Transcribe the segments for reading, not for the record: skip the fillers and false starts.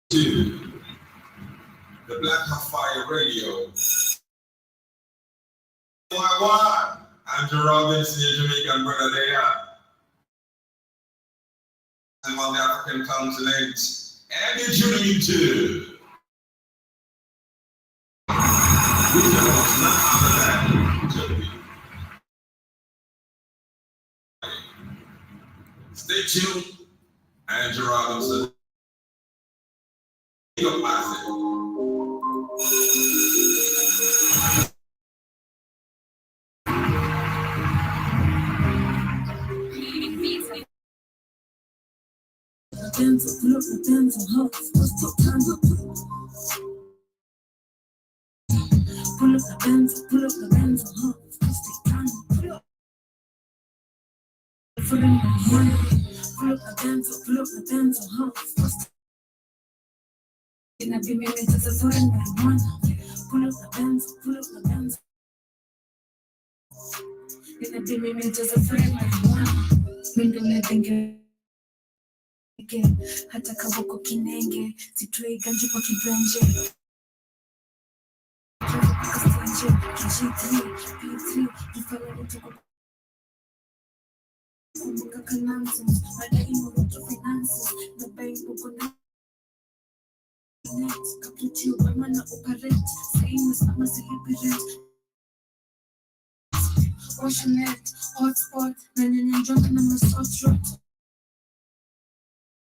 To the Black Fire Radio. One, Andrew Robinson, your Jamaican brother there. I'm on the African continent, and you're tuning into. Stay tuned, Andrew Robinson. Your classic. Pull up the Benz, pull up. Pull up the Benz, and I be making just a foreign one. Pull up the Benz, and I be making just a foreign one. Mimi think again, hata kaboko kinenge, sitoi ganji kwa kibanje. G3, P3, ifala nitoko kumbuka kanansi, madai mwoto finances, the bank ukona net, kaputi wema na operate, same as I'm a celebrity. Oceanette, hotspot, na nyanya njombe na masot rot.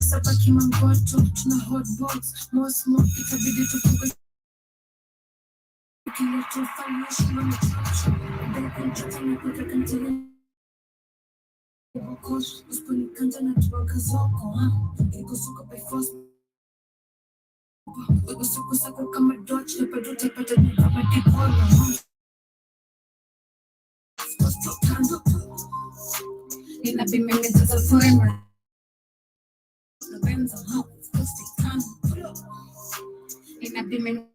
Sabaki mangoto, tuna hot box, more smoke, itabidi tufungue. Kile tufanye shima mchacho, beko mchotana kwa kantele. Kosh, usponi kanja na tuwaka zoko, iko suko by force. Iko suko sako kama dodge, lepedo tepata ni kama dipolo. Stop tando, ina bimeme zaza forever. The Benz on hot, stick tando, ina bimeme.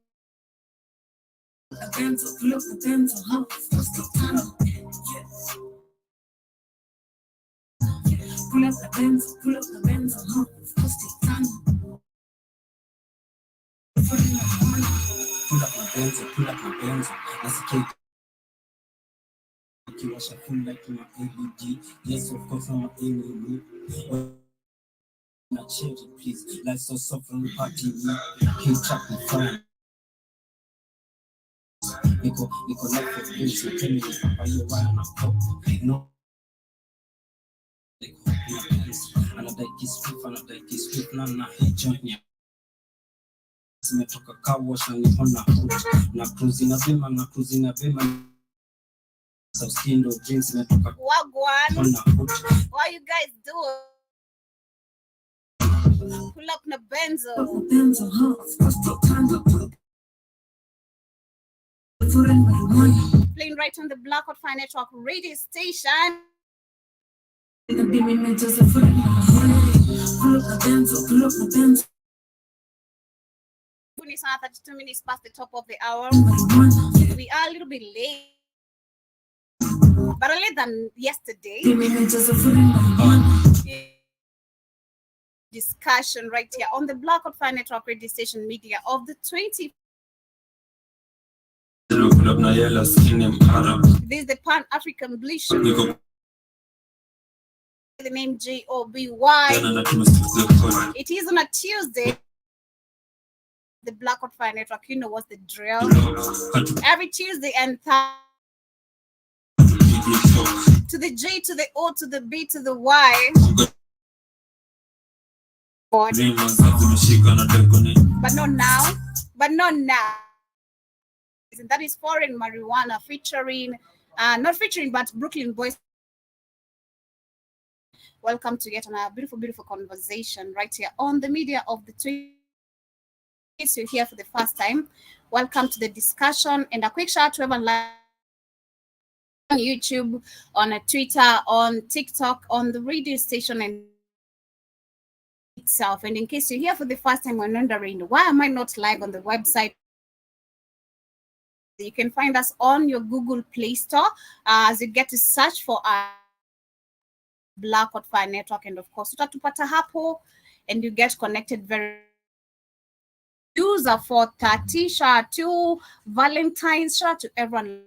The Benz on hot, stick tando. Pull up the Benz on hot, stick tando. Pull up my Benz, as a cake. You was a full like my ABG. Yes, of course, I'm an ABG. Not cherry, please. Life so suffering, party me. Keep chopping fire. Nico, life for this. So tell me, Papa, you're right on a cup. No. Another kiss with Nana, he joined me. Simetoka car wash and nihona hood. Na cruising a bema. So skin or drinks simetoka. Wagwan. What you guys doing? Pull up the Benzo. Playing right on the Blackout Fire Network radio station. Pull up the Benzo. 32 minutes past the top of the hour. We are a little bit late, but earlier than yesterday. Discussion right here on the Blackout Fire Network radio station media of the 20. This is the Pan-African Bliss Show. The name JOBY. It is on a Tuesday. The Blackout Fire Network, you know what's the drill. Every Tuesday and to the J, to the O, to the B, to the Y. But not now. And that is Foreign Marijuana featuring, not featuring, but Brooklyn Boys. Welcome to get on a beautiful conversation right here on the media of the 20. If you're here for the first time, welcome to the discussion, and a quick shout out to everyone live on YouTube, on Twitter, on TikTok, on the radio station and itself. And in case you're here for the first time and wondering why am I not live on the website, you can find us on your Google Play Store as you get to search for Black Hotfire Network, and of course utatupata hapo and you get connected very user 430. Shout out to Valentine's, shout out to everyone.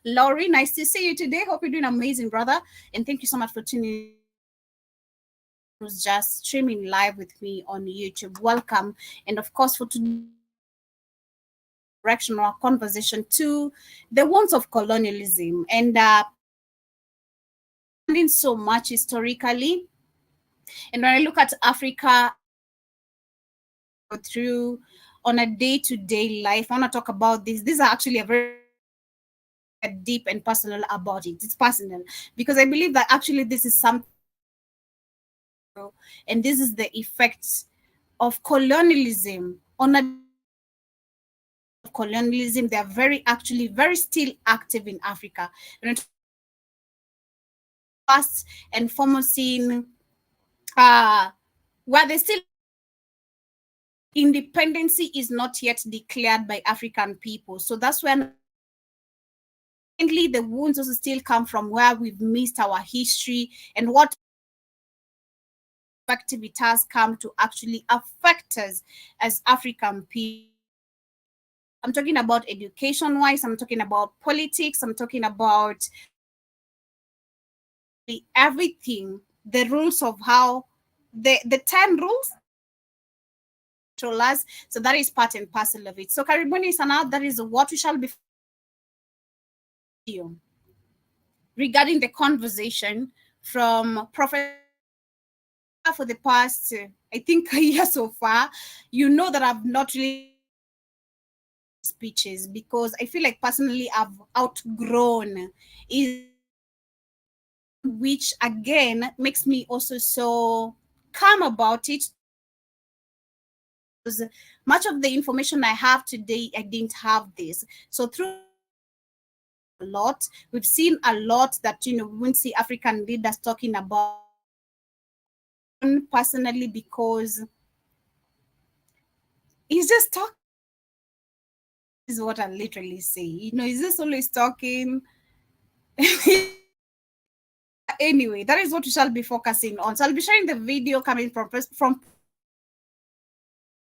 Laurie, nice to see you today. Hope you're doing amazing, brother. And thank you so much for tuning in. Who's just streaming live with me on YouTube. Welcome. And of course, for today's directional conversation to the wounds of colonialism and so much historically. And when I look at Africa through on a day-to-day life, I want to talk about this. These are actually a very deep and personal about it. It's personal because I believe that actually this is something, and this is the effects of colonialism on a colonialism. They are actually very still active in Africa. And first and foremost in where they still independency is not yet declared by African people. So that's when the wounds also still come from where we've missed our history and what perspective it has come to actually affect us as African people. I'm talking about education-wise, I'm talking about politics, I'm talking about everything, the rules of how the 10 rules control us. So that is part and parcel of it. So Karibuni sana, that is what we shall be regarding the conversation from Professor for the past, I think, a year so far. You know that I've not really speeches because I feel like personally I've outgrown is, which again makes me also so calm about it. Because much of the information I have today, I didn't have this. So through a lot, we've seen a lot that, we won't see African leaders talking about personally because he's just talking. Is what I literally say. He's just always talking. Anyway, that is what we shall be focusing on. So I'll be sharing the video coming from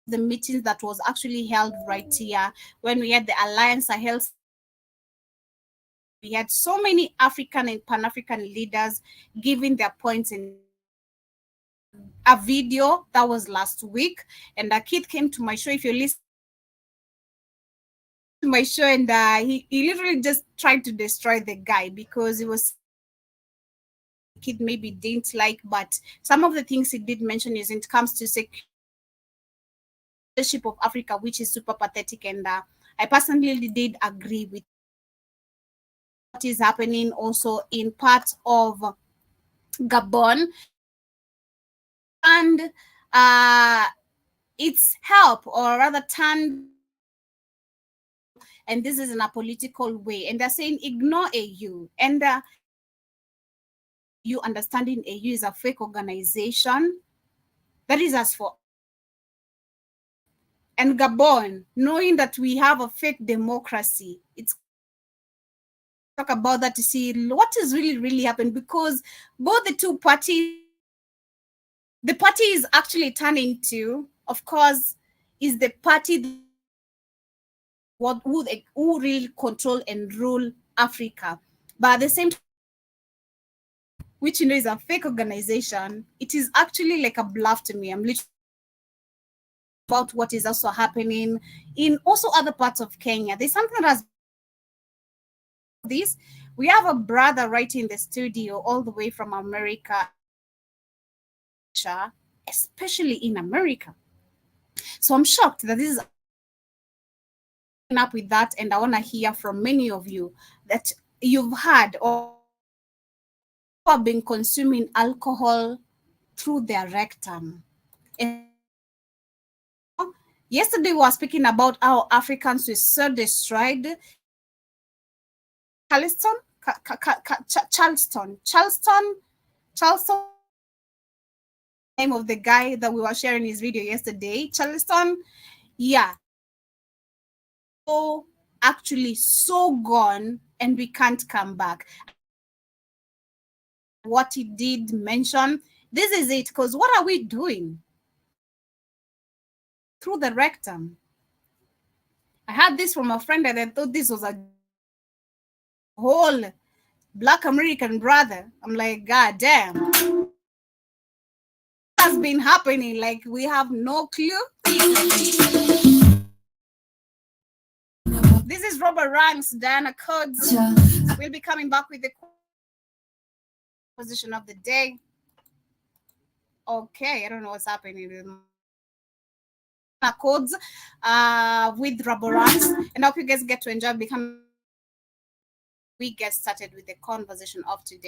the meetings that was actually held right here when we had the Alliance Sahel. We had so many African and Pan-African leaders giving their points in a video that was last week. And a kid came to my show. If you listen to my show, and he literally just tried to destroy the guy because it was kid maybe didn't like, but some of the things he did mention is it comes to leadership of Africa, which is super pathetic. And I personally did agree with what is happening also in parts of Gabon. And its help, or rather turned, and this is in a political way, and they're saying ignore AU, and you understanding AU is a fake organization. That is as for, and Gabon, knowing that we have a fake democracy, it's talk about that to see what is really happened, because both the two parties, the party is actually turning to, of course, is the party who really control and rule Africa. But at the same time, which is a fake organization, it is actually like a bluff to me. I'm literally about what is also happening in also other parts of Kenya. There's something that's this. We have a brother right in the studio all the way from America, especially in America. So I'm shocked that this is up with that, and I want to hear from many of you that you've had or have been consuming alcohol through their rectum. And yesterday we were speaking about how Africans were so destroyed. Charleston, name of the guy that we were sharing his video yesterday. Charleston, yeah. So actually so gone, and we can't come back. what he did mention. This is it, because what are we doing? Through the rectum. I had this from a friend and I thought this was a whole Black American brother. I'm like, God damn. Has been happening, like we have no clue. This is Robert Ranks, Diana Codes. We'll be coming back with the position of the day. Okay, I don't know what's happening with Codes with Robert Ranks, and I hope you guys get to enjoy becoming. We get started with the conversation of today.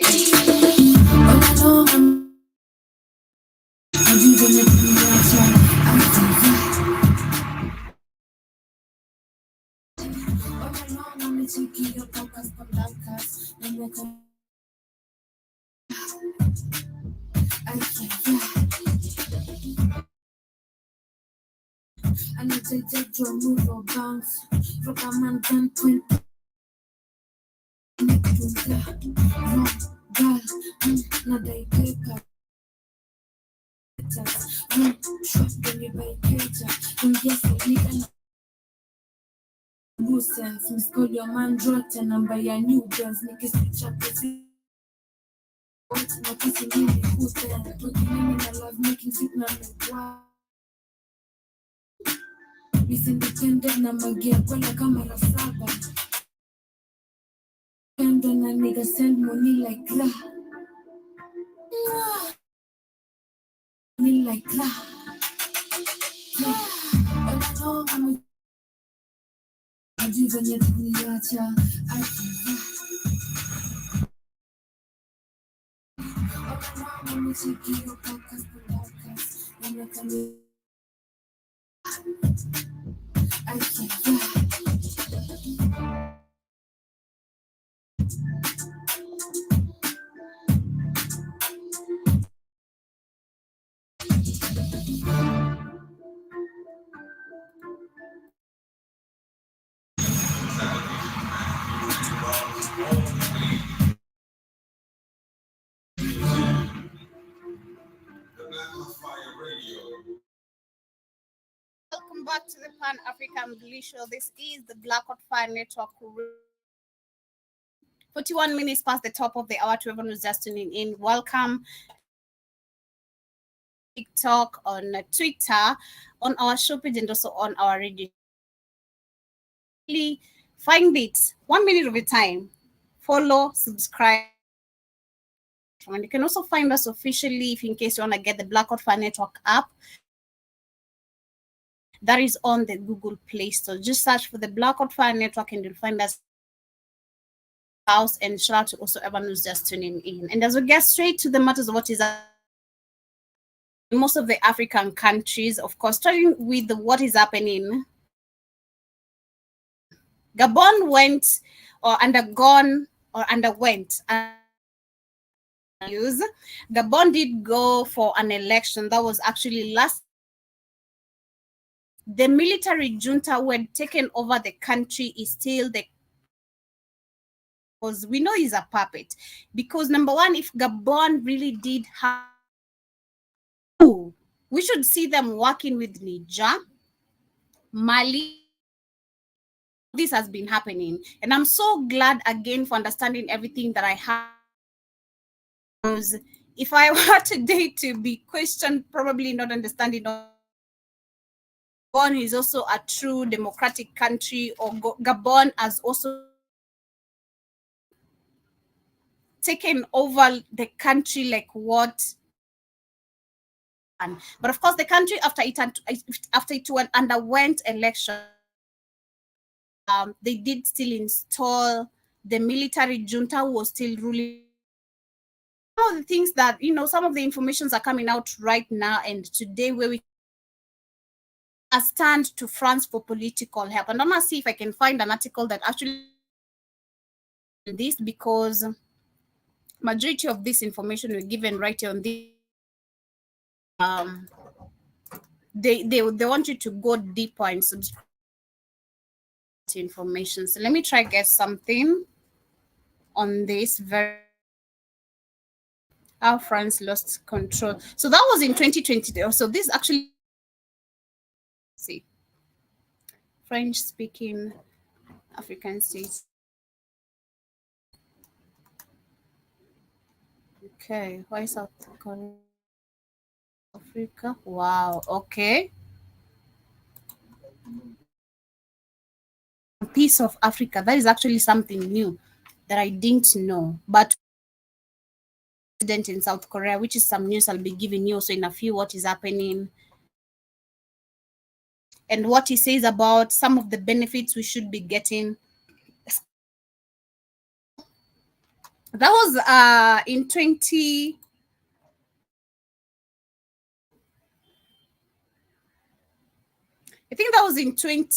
Welcome back to the Pan African Bliss Show. This is the Black Hot Fire Network. 41 minutes past the top of the hour to everyone who's just tuning in. Welcome. TikTok, on Twitter, on our show page, and also on our radio. Find it 1 minute of a time. Follow, subscribe. And you can also find us officially if in case you want to get the Black Hot Fire Network app. That is on the Google Play Store. Just search for the Black Hot Fire Network and you'll find us house. And shout out to also everyone who's just tuning in. And as we get straight to the matters of what is in most of the African countries, of course, starting with what is happening. Gabon went or undergone or underwent. Gabon did go for an election that was actually last. The military junta who had taken over the country is still the, because we know he's a puppet. Because number one, if Gabon really did have, we should see them working with Niger, Mali. This has been happening, and I'm so glad again for understanding everything that I have. Because if I were today to be questioned, probably not understanding. Gabon is also a true democratic country, or Gabon has also taken over the country like what. But of course, the country after it underwent election, they did still install the military junta who was still ruling. Some of the things that, some of the informations are coming out right now and today where we stand to France for political help. And I'm going to see if I can find an article that actually this, because majority of this information were given right here on this. They want you to go deeper and subscribe to information. So let me try get something on this very. how France lost control. So that was in 2020. So this actually, see, French-speaking African states. Okay, why South Korea? Africa? Wow, okay. Piece of Africa. That is actually something new that I didn't know. But in South Korea, which is some news I'll be giving you also in a few, what is happening and what he says about some of the benefits we should be getting. That was in 20. I think that was in 20.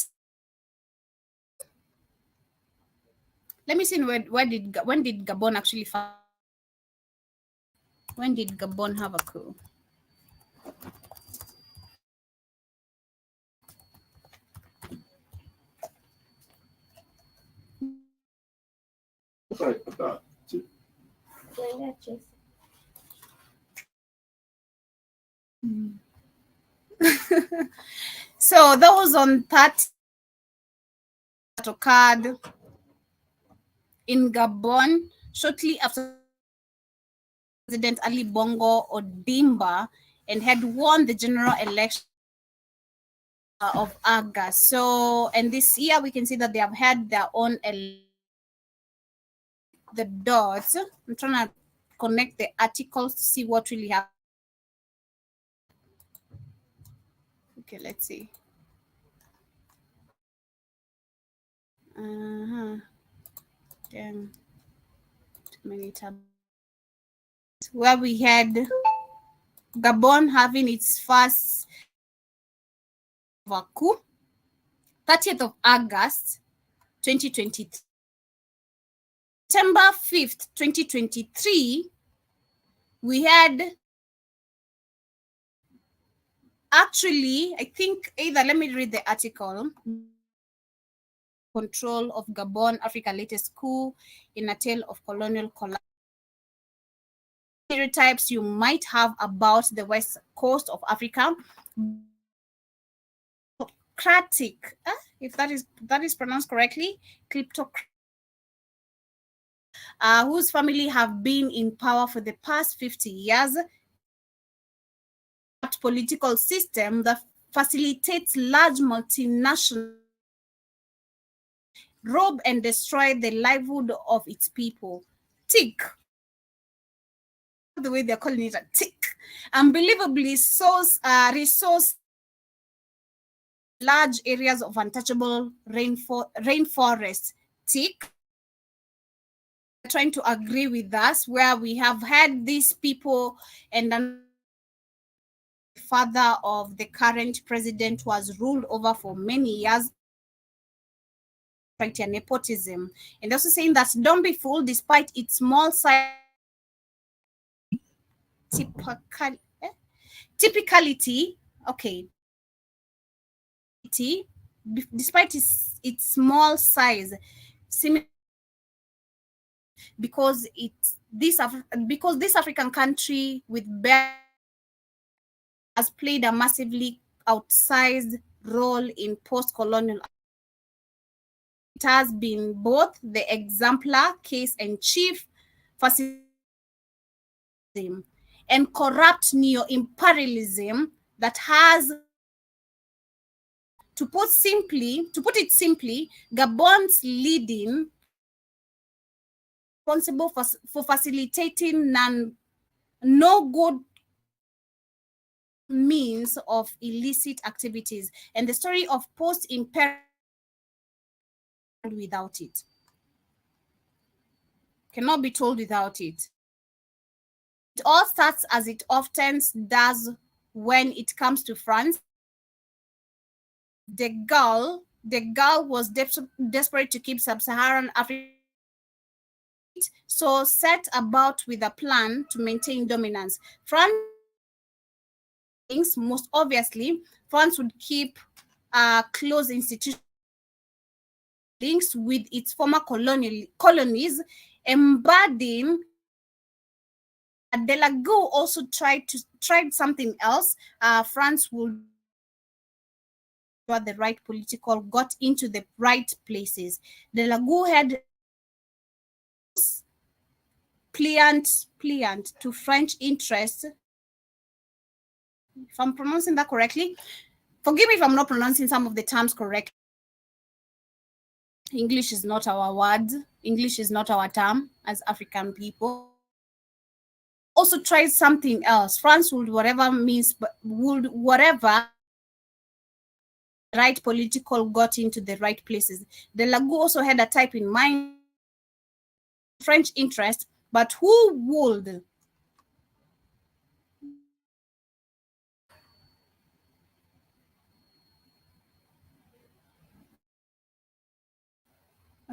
Let me see when did Gabon actually find? When did Gabon have a coup? So that was on that occurred in Gabon shortly after President Ali Bongo Ondimba and had won the general election of August. So, and this year we can see that they have had their own the dots. I'm trying to connect the articles to see what really happened. Okay, let's see. Damn, too many tabs. Where we had Gabon having its first coup, 30th of August, 2023. September 5th, 2023, we had actually, I think either, let me read the article. Control of Gabon, Africa latest coup in a tale of colonial collapse. Stereotypes you might have about the west coast of Africa. Kleptocratic, if that is pronounced correctly, kleptocratic, whose family have been in power for the past 50 years. Political system that facilitates large multinational rob and destroy the livelihood of its people. Tick. The way they're calling it a tick. Unbelievably resource large areas of untouchable rainforest. Tick. Trying to agree with us, where we have had these people, and then father of the current president was ruled over for many years. Nepotism, and also saying that don't be fooled, despite its small size, typicality, okay, despite its small size, because this African country with has played a massively outsized role in post-colonial. It has been both the exemplar case and chief facility and corrupt neo-imperialism that has, to put it simply, Gabon's leading responsible for facilitating no good means of illicit activities, and the story of post-imperial without it cannot be told without it. It all starts, as it often does when it comes to France. The girl was desperate to keep sub-Saharan Africa, so set about with a plan to maintain dominance. France, most obviously, France would keep close institutional links with its former colonies, embodying Delago also tried something else. France would the right political got into the right places. Delago had pliant to French interests. If I'm pronouncing that correctly, forgive me if I'm not pronouncing some of the terms correctly. English is not our word. English is not our term as African people. Also tried something else. France would whatever right political got into the right places. Delago also had a type in mind, French interest, but who would?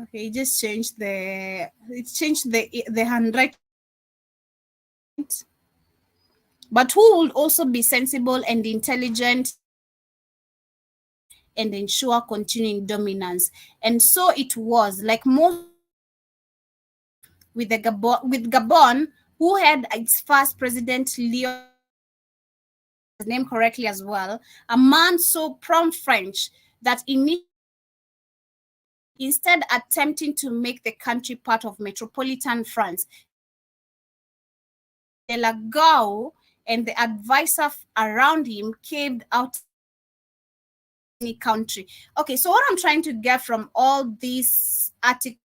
Okay, it just changed the handwriting. But who would also be sensible and intelligent and ensure continuing dominance? And so it was, like most with Gabon, who had its first president, Leo, his name correctly as well, a man so prompt French that instead attempting to make the country part of metropolitan France, Delagao and the advisor around him caved out any country. Okay, so what I'm trying to get from all these articles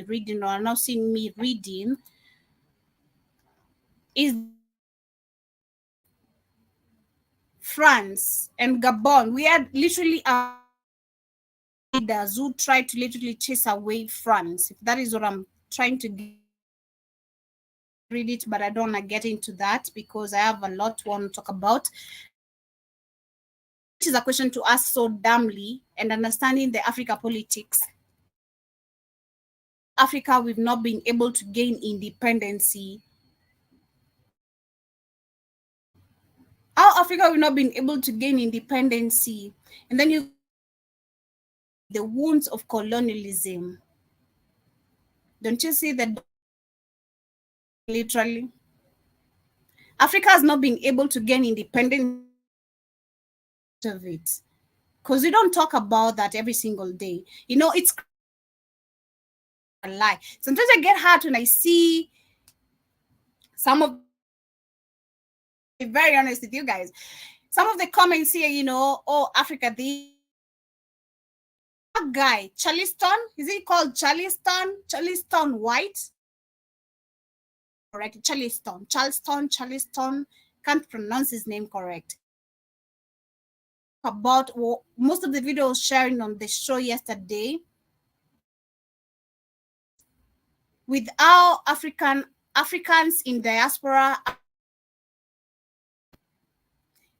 reading or not seeing me reading is France and Gabon. We had literally leaders who tried to literally chase away France. If that is what I'm trying to read it, but I don't want to get into that because I have a lot to want to talk about. Which is a question to ask so dumbly, and understanding the Africa politics. Africa, we've not been able to gain independency. How Africa we've not been able to gain independency, and then you the wounds of colonialism. Don't you see that? Literally, Africa has not been able to gain independence of it because we don't talk about that every single day. You know, it's a lie. Sometimes I get hurt when I see some of, to be very honest with you guys, some of the comments here, you know, oh, Africa, the guy, Charleston, is he called Charleston? Charleston White? Correct, Charleston, can't pronounce his name correct. About most of the videos sharing on the show yesterday with our Africans in diaspora.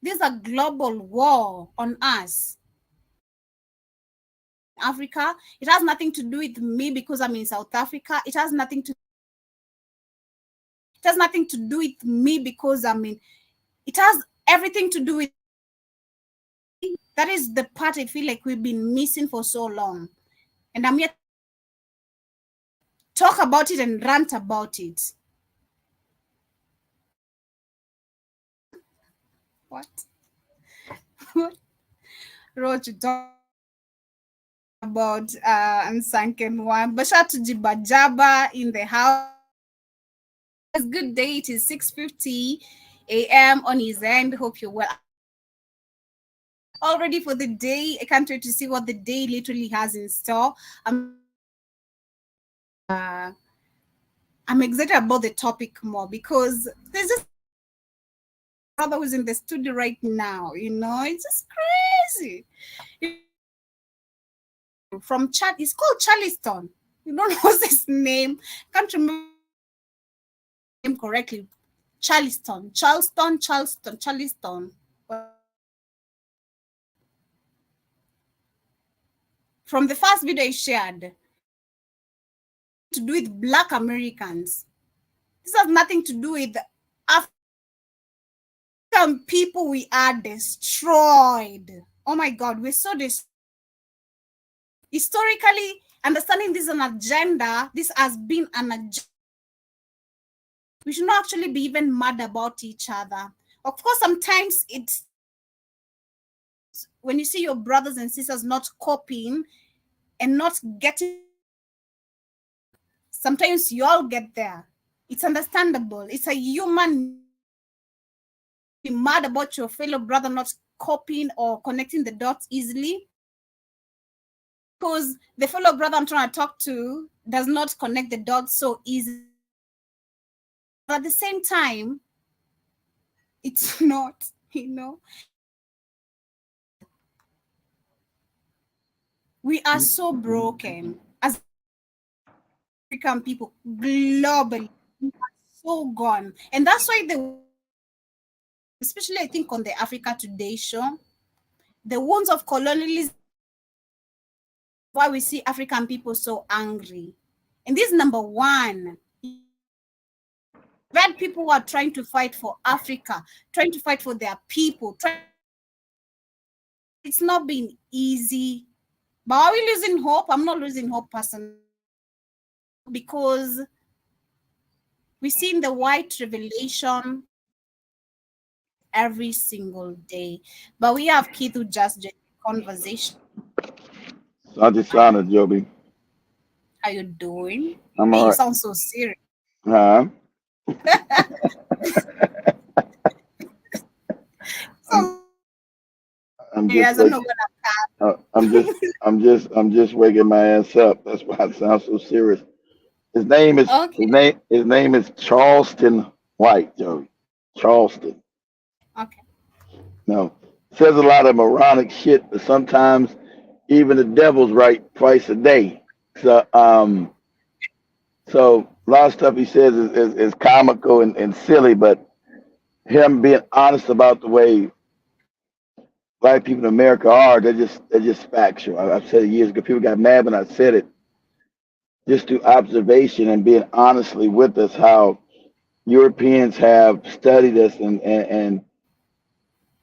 There's a global war on us. Africa, it has nothing to do with me because I'm in South Africa. It has nothing to do with me because I'm in, it has everything to do with, that is the part I feel like we've been missing for so long. And I'm here to talk about it and rant about it. What? Wrote to talk about Unsunken One. Bashatu Jibajaba in the house. Good day. It is 6:50 a.m. on his end. Hope you're well. All ready for the day. I can't wait to see what the day literally has in store. I'm excited about the topic more because there's just brother who's in the studio right now. You know, it's just crazy. From Chad, it's called Charleston. You don't know his name. Can't remember him correctly. Charleston. From the first video I shared, to do with Black Americans. This has nothing to do with African people. We are destroyed. Oh my God, we're so destroyed. Historically, understanding this is an agenda, this has been an agenda We should not actually be even mad about each other. Of course, sometimes it's when you see your brothers and sisters not copying and not getting, sometimes you all get there. It's understandable. It's a human. Be mad about your fellow brother not copying or connecting the dots easily, because the fellow brother I'm trying to talk to does not connect the dots so easily. But at the same time, it's not, we are so broken as African people globally. We are so gone. And that's why especially I think on the Africa Today show, the wounds of colonialism, why we see African people so angry. And this is number one. Red people who are trying to fight for Africa, trying to fight for their people. It's not been easy. But are we losing hope? I'm not losing hope personally, because we see in the white revelation every single day. But we have Keith who just joined the conversation. Santi Sana, Joby. How you doing? I'm Hey, all you right. sound so serious. Huh? I'm So I'm just serious. I'm wake, not gonna I'm just waking my ass up. That's why I sound so serious. His name is okay. his name is Charleston White, Joey. Charleston. Okay. No. Says a lot of moronic shit, but sometimes even the devil's right twice a day. So so a lot of stuff he says is comical and silly, but him being honest about the way black people in America are, they're just factual. I've said it years ago. People got mad when I said it. Just through observation and being honestly with us, how Europeans have studied us and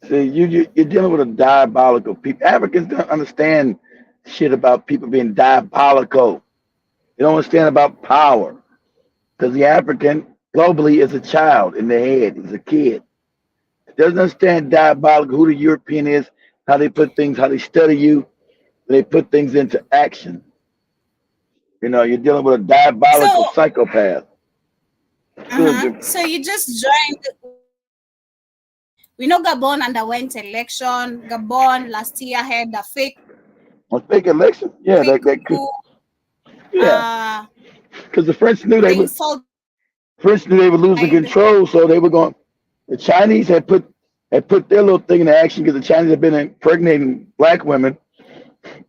see you're dealing with a diabolical people. Africans don't understand shit about people being diabolical. They don't understand about power because the African globally is a child in their head, is a kid. Doesn't understand diabolical who the European is, how they put things, how they study you, they put things into action. You know, you're dealing with a diabolical So psychopath. so you just joined. We know Gabon underwent election. Gabon last year had a A fake election? Yeah, fake that could. coup. Yeah, Uh, because the French knew the insult They were losing died. control, so they were going. The Chinese had put their little thing into action because the Chinese had been impregnating black women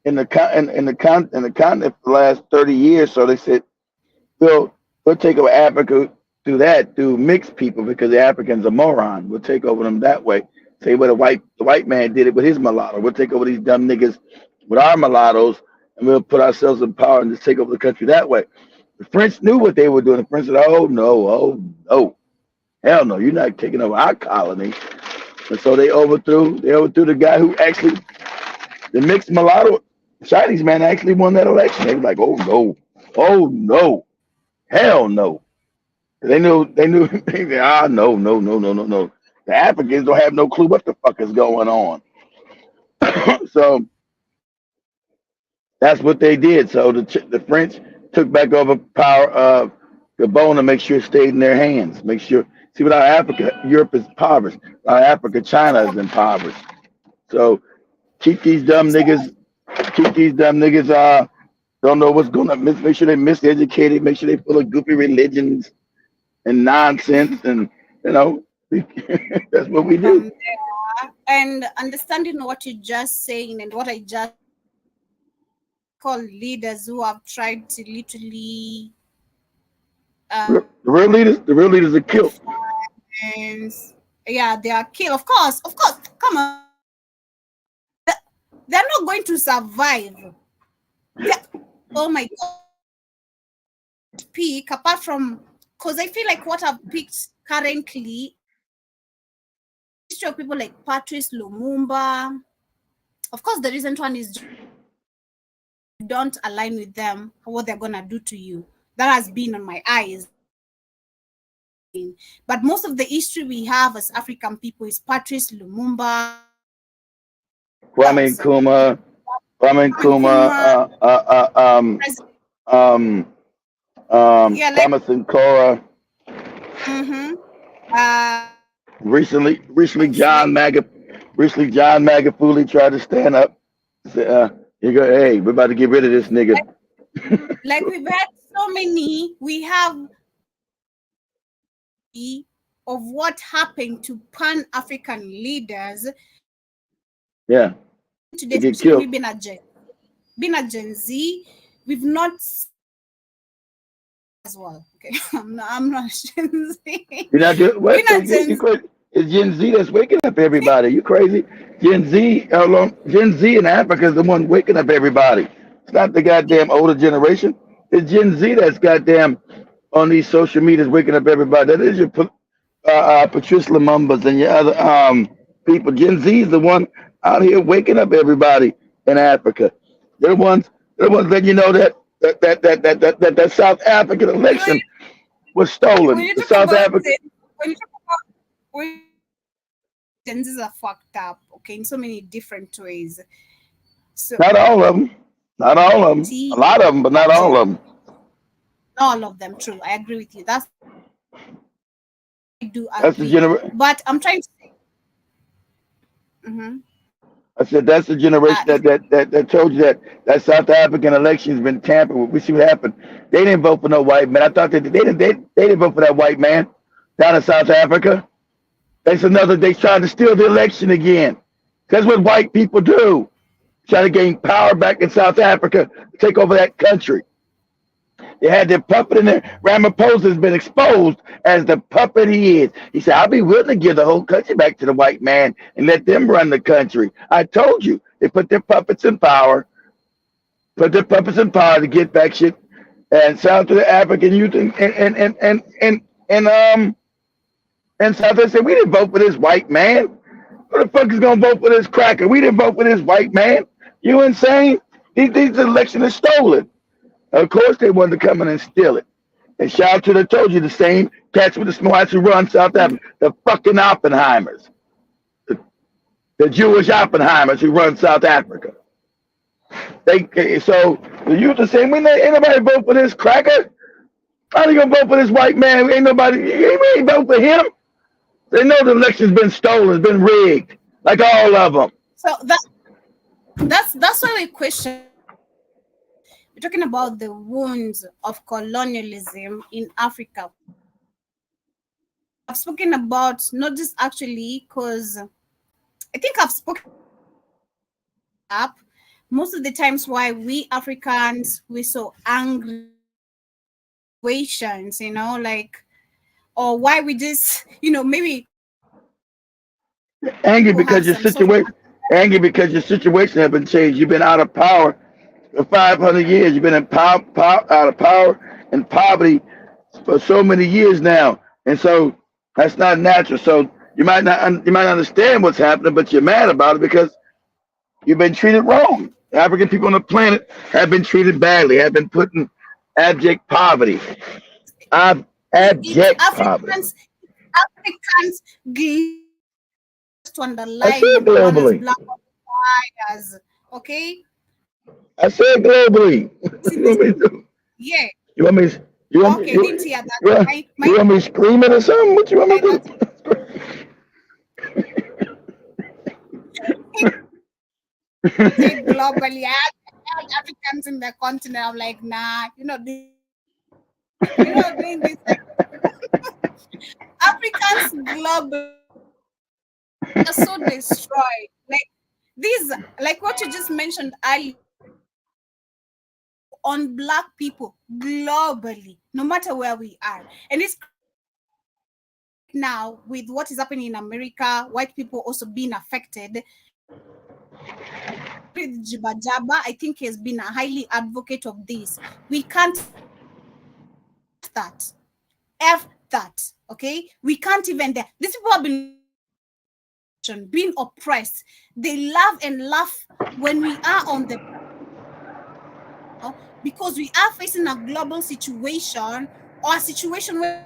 in the continent for the last 30 years. So they said we'll we'll take over Africa through mixed people because the Africans are moron. We'll take over them that way. Say what the white man did it with his mulatto. We'll take over these dumb niggas with our mulattoes, and we'll put ourselves in power and just take over the country that way. The French knew what they were doing. The French said, oh no, hell no, you're not taking over our colony." And so they overthrew the guy who actually the mixed mulatto Chinese man actually won that election. They were like, oh no, hell no. They knew they said, no. The Africans don't have no clue what the fuck is going on. So that's what they did. So the French took back over power of Gabon to make sure it stayed in their hands. Make sure. See, without Africa, Europe is impoverished. Without Africa, China is impoverished. So keep these dumb niggas. Keep these dumb niggas. Don't know what's going on. Make sure they miseducated. Make sure they full of goofy religions and nonsense. And you know, that's what we do. From there, and understanding what you're just saying and what I just call leaders who have tried to literally The real leaders are killed. defines. Yeah, they are killed. Of course. Come on, they're not going to survive. Oh my God, peak apart from because I feel like what I've picked currently, history of people like Patrice Lumumba. Of course, the recent one is don't align with them, what they're gonna do to you. That has been on my eyes. But most of the history we have as African people is Patrice Lumumba, Kwame Nkrumah, Kwame Nkrumah, yeah, like Thomas and Cora. Recently, John Magufuli tried to stand up. Say, you go, hey, we're about to get rid of this nigga. like we've had so many. We have of what happened to Pan-African leaders Yeah, today, they get especially killed. being a Gen Z, we've not as well. Okay, I'm not Gen Z. You're not doing what? Being a Gen You Z, crazy? It's Gen Z that's waking up everybody. You crazy? Gen Z in Africa is the one waking up everybody. It's not the goddamn older generation. It's Gen Z that's goddamn on these social medias waking up everybody. That is your Patrice Lumumba's and your other people. Gen Z is the one out here waking up everybody in Africa. They're the ones. They're the ones letting you know that South African when election was when stolen. you The talk South about African. it, when you talk about when Gen Zs are fucked up, okay, in so many different ways. So Not all of them. Not all of them. A see, lot of them, but not all of them. all of them, true. I agree with you. I do That's the agree. generation. But I'm trying to say, mhm. I said that's the generation If that told you that South African election's been tampered with. We see what happened. They didn't vote for no white man. I thought they didn't vote for that white man down in South Africa. That's another. They tried to steal the election again. That's what white people do. Try to gain power back in South Africa, take over that country. They had their puppet in there. Ramaphosa has been exposed as the puppet he is. He said, I'll be willing to give the whole country back to the white man and let them run the country. I told you, they put their puppets in power, to get back shit and sound to the African youth and South Africa said, we didn't vote for this white man. Who the fuck is gonna vote for this cracker? We didn't vote for this white man. You insane? These elections are stolen. Of course they wanted to come in and steal it. And shout out to the told you the same cats with the small hats who run South Africa, the fucking Oppenheimers, the Jewish Oppenheimers who run South Africa. So the youth are saying, ain't nobody vote for this cracker. How you gonna vote for this white man? Ain't nobody. We ain't vote for him. They know the election's been stolen, it's been rigged, like all of them. so that's why we question. We're talking about the wounds of colonialism in Africa. I've spoken about not just actually because I think I've spoken up most of the times why we Africans we're so angry situations, like or why we just maybe Angry people have because your some sort of situation, angry because your situation has been changed. You've been out of power for 500 years. You've been in out of power and poverty for so many years now, and so that's not natural. So you might not understand what's happening, but you're mad about it because you've been treated wrong. African people on the planet have been treated badly, have been put in abject poverty. it's Abject poverty. Africans to I underline said number one as globally. black as okay. I said globally. What See you this, want me to do? yeah. You want me? You want me? Okay, didn't hear that. You want, My you want me screaming or something? What you want me to that's say globally. I had Africans in the continent. I'm like, nah, doing this. Africans globally are so destroyed. Like these, like what you just mentioned earlier on black people globally, no matter where we are. And it's now with what is happening in America, white people also being affected. With Jiba Jaba, I think he has been a highly advocate of this. We can't that. F that. Okay? We can't even there. These people have been oppressed. They laugh and laugh when we are on the because we are facing a global situation or a situation where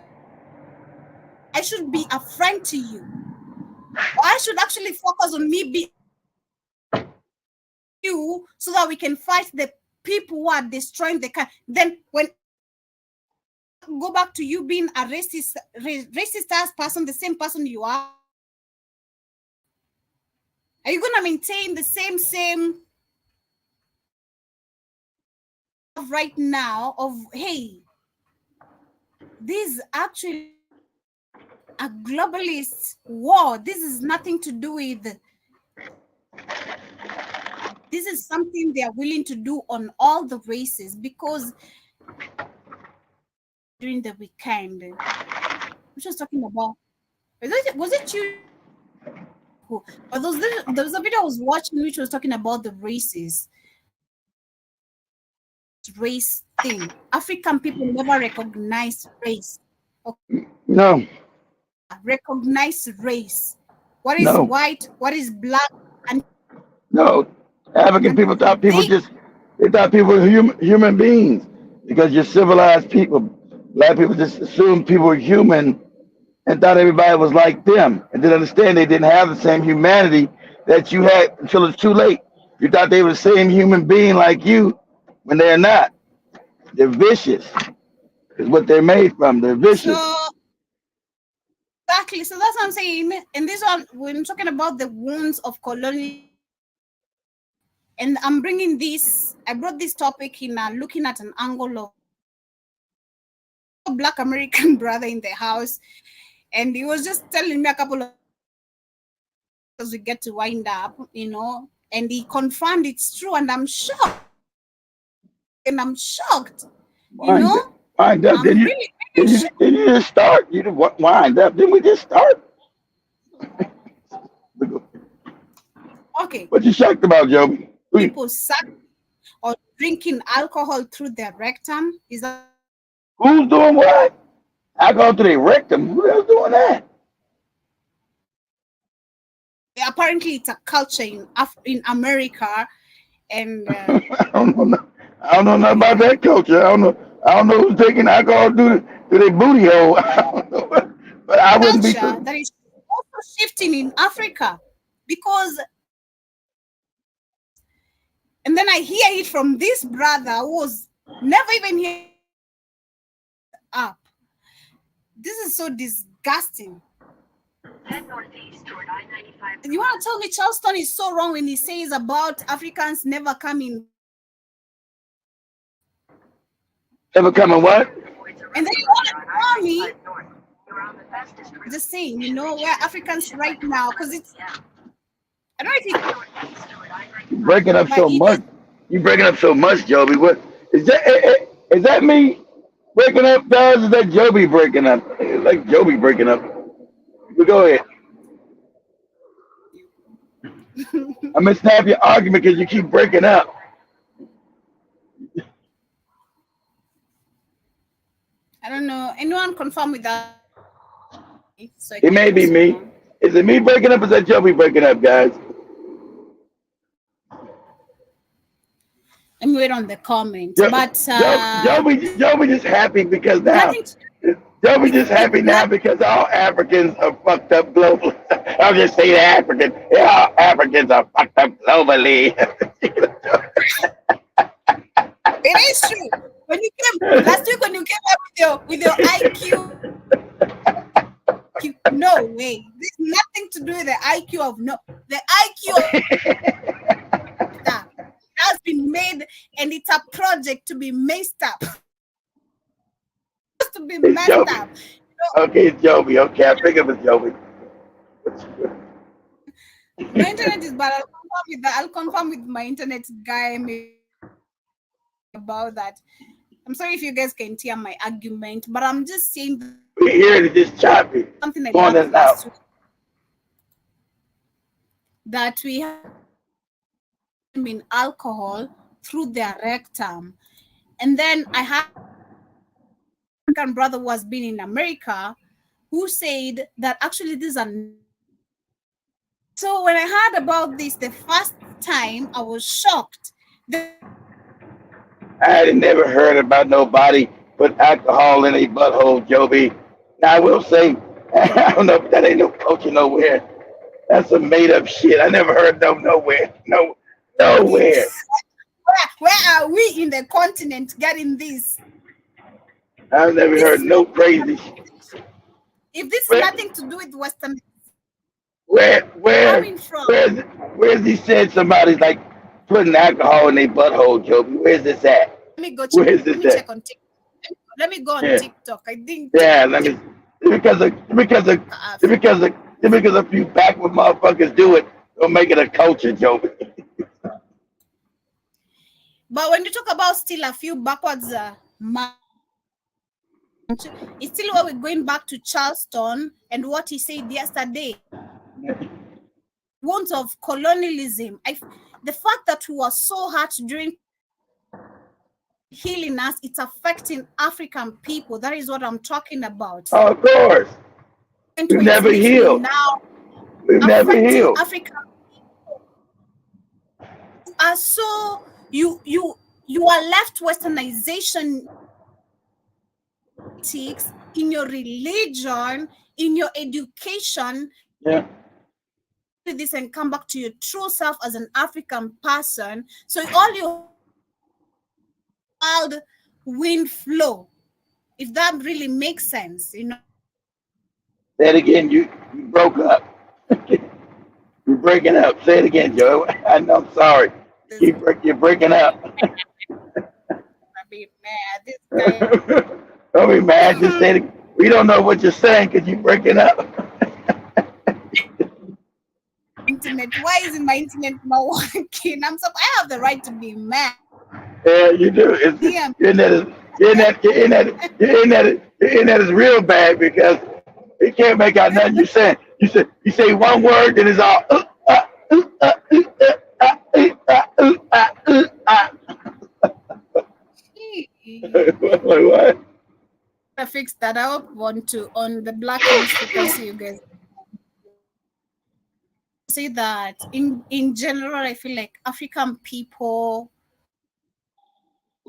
I should be a friend to you. Or I should actually focus on me being you so that we can fight the people who are destroying the country. Then when go back to you being a racist ass person, the same person you are you gonna maintain the same right now of hey, this is actually a globalist war. This is nothing to do with this is something they are willing to do on all the races because during the weekend, which was talking about was it you? But there was a video I was watching which was talking about the races. Race thing. African people never recognize race. Okay. No. Recognize race. What is No. white? What is black? And no, African people thought people they thought people were human beings because you're civilized people. Black people just assumed people were human and thought everybody was like them and didn't understand they didn't have the same humanity that you had until it's too late. You thought they were the same human being like you when they're not. They're vicious is what they're made from. They're vicious. So, exactly. So that's what I'm saying. And this one, when talking about the wounds of colonialism, and I'm bringing this, I brought this topic in looking at an angle of a Black American brother in the house. And he was just telling me a couple of as we get to wind up, you know, and he confirmed it's true, and I'm shocked. And I'm shocked. You know? Wind up. Did you just start? You didn't wind up. Didn't we just start? Okay. What you shocked about, Joby? People suck or drinking alcohol through their rectum. Is that who's doing what? Alcohol through their rectum? Who else doing that? Apparently it's a culture in America, and I don't know nothing about that culture. I don't know who's taking alcohol to their booty hole. I don't know, but I wouldn't be. Culture that is also shifting in Africa because, and then I hear it from this brother who was never even here up. This is so disgusting. Head northeast toward I-95. And you want to tell me Charleston is so wrong when he says about Africans never coming? Never coming what? And then you want to tell me the same, you know, where Africans right now, because it's, I don't know if You're breaking up so much. You breaking up so much, Joby. What is that? Is that me breaking up, guys? Is that Joby breaking up? It's like Joby breaking up. But go ahead. I'm gonna snap your argument because you keep breaking up. I don't know. Anyone confirm with that? So It may be me. Is it me breaking up or is that Joby breaking up, guys? Let me wait on the comments. But Joby just happy because now Joby just happy now because all Africans are fucked up globally. I'll just say the African. Yeah, all Africans are fucked up globally. It is true. When you came last week, when you came up with your IQ, no way. There's nothing to do with the IQ of the IQ of that has been made, and it's a project to be messed up. To be messed up. You know? Okay, it's Joby. Okay, I figured it was Joby. My internet is bad. I'll confirm with my internet guy about that. I'm sorry if you guys can't hear my argument, but I'm just saying. We hear it just choppy. Something like that last week. That we have in alcohol through their rectum, and then I had American brother who has been in America who said that actually these are. So when I heard about this the first time, I was shocked. I had never heard about nobody put alcohol in a butthole, Joby. Now I will say I don't know, that ain't no culture nowhere. That's some made up shit. I never heard no nowhere. No, nowhere. Where are we in the continent getting this? I've never This heard is no not crazy. if this is Where, nothing to do with Western where, where, coming from. where's he said somebody's like putting alcohol in their butthole, Joby? Where's this at? Let me go check. Where's Let this me check at? on TikTok. Let me go on Yeah, TikTok. I think yeah. Let me because a few backward motherfuckers do it, don't make it a culture, Joby. but when you talk about still a few backwards it's still where we're going back to Charleston and what he said yesterday. Wounds of colonialism. The fact that we were so hurt during healing us, it's affecting African people. That is what I'm talking about. Oh, of course, And we've it's never literally healed. now We've never affecting healed. African are so you are left westernization in your religion, in your education, Yeah, with this and come back to your true self as an African person. So all your wild wind flow, if that really makes sense, you know. say it again. You broke up. You're breaking up. Say it again, Joe. I know. I'm sorry. You're breaking up. I mean, man, this guy Don't be mad. Just say it. We don't know what you're saying because you're breaking up. internet. Why isn't my internet not working? I have the right to be mad. Yeah, you do. Damn. Your internet is real bad because it can't make out nothing you're saying. You say one word, then it's all. Like what? I fixed that. I want to on the blacklist because you guys say that in general, I feel like African people,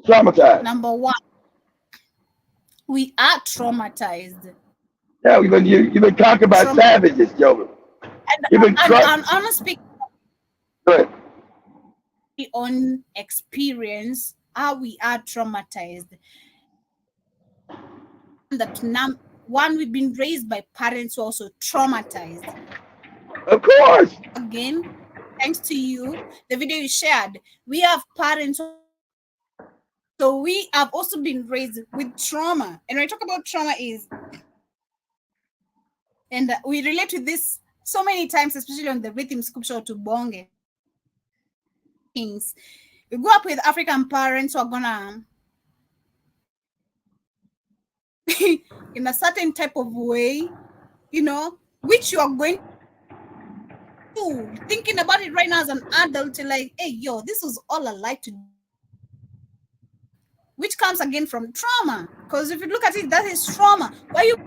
Traumatized. number one, we are traumatized. Yeah, you've been conquered by savages, Joe. You've been And honestly, good. on experience, how we are traumatized. That one, we've been raised by parents who are also traumatized. Of course. Again, thanks to you, the video you shared, we have parents. So we have also been raised with trauma. And when I talk about trauma and we relate to this so many times, especially on the rhythm scripture to Bonge. Things. We grew up with African parents who are gonna in a certain type of way, you know, which you are going to thinking about it right now as an adult, you're like, hey, yo, this was all I like to do. Which comes again from trauma. Because if you look at it, that is trauma. Why are you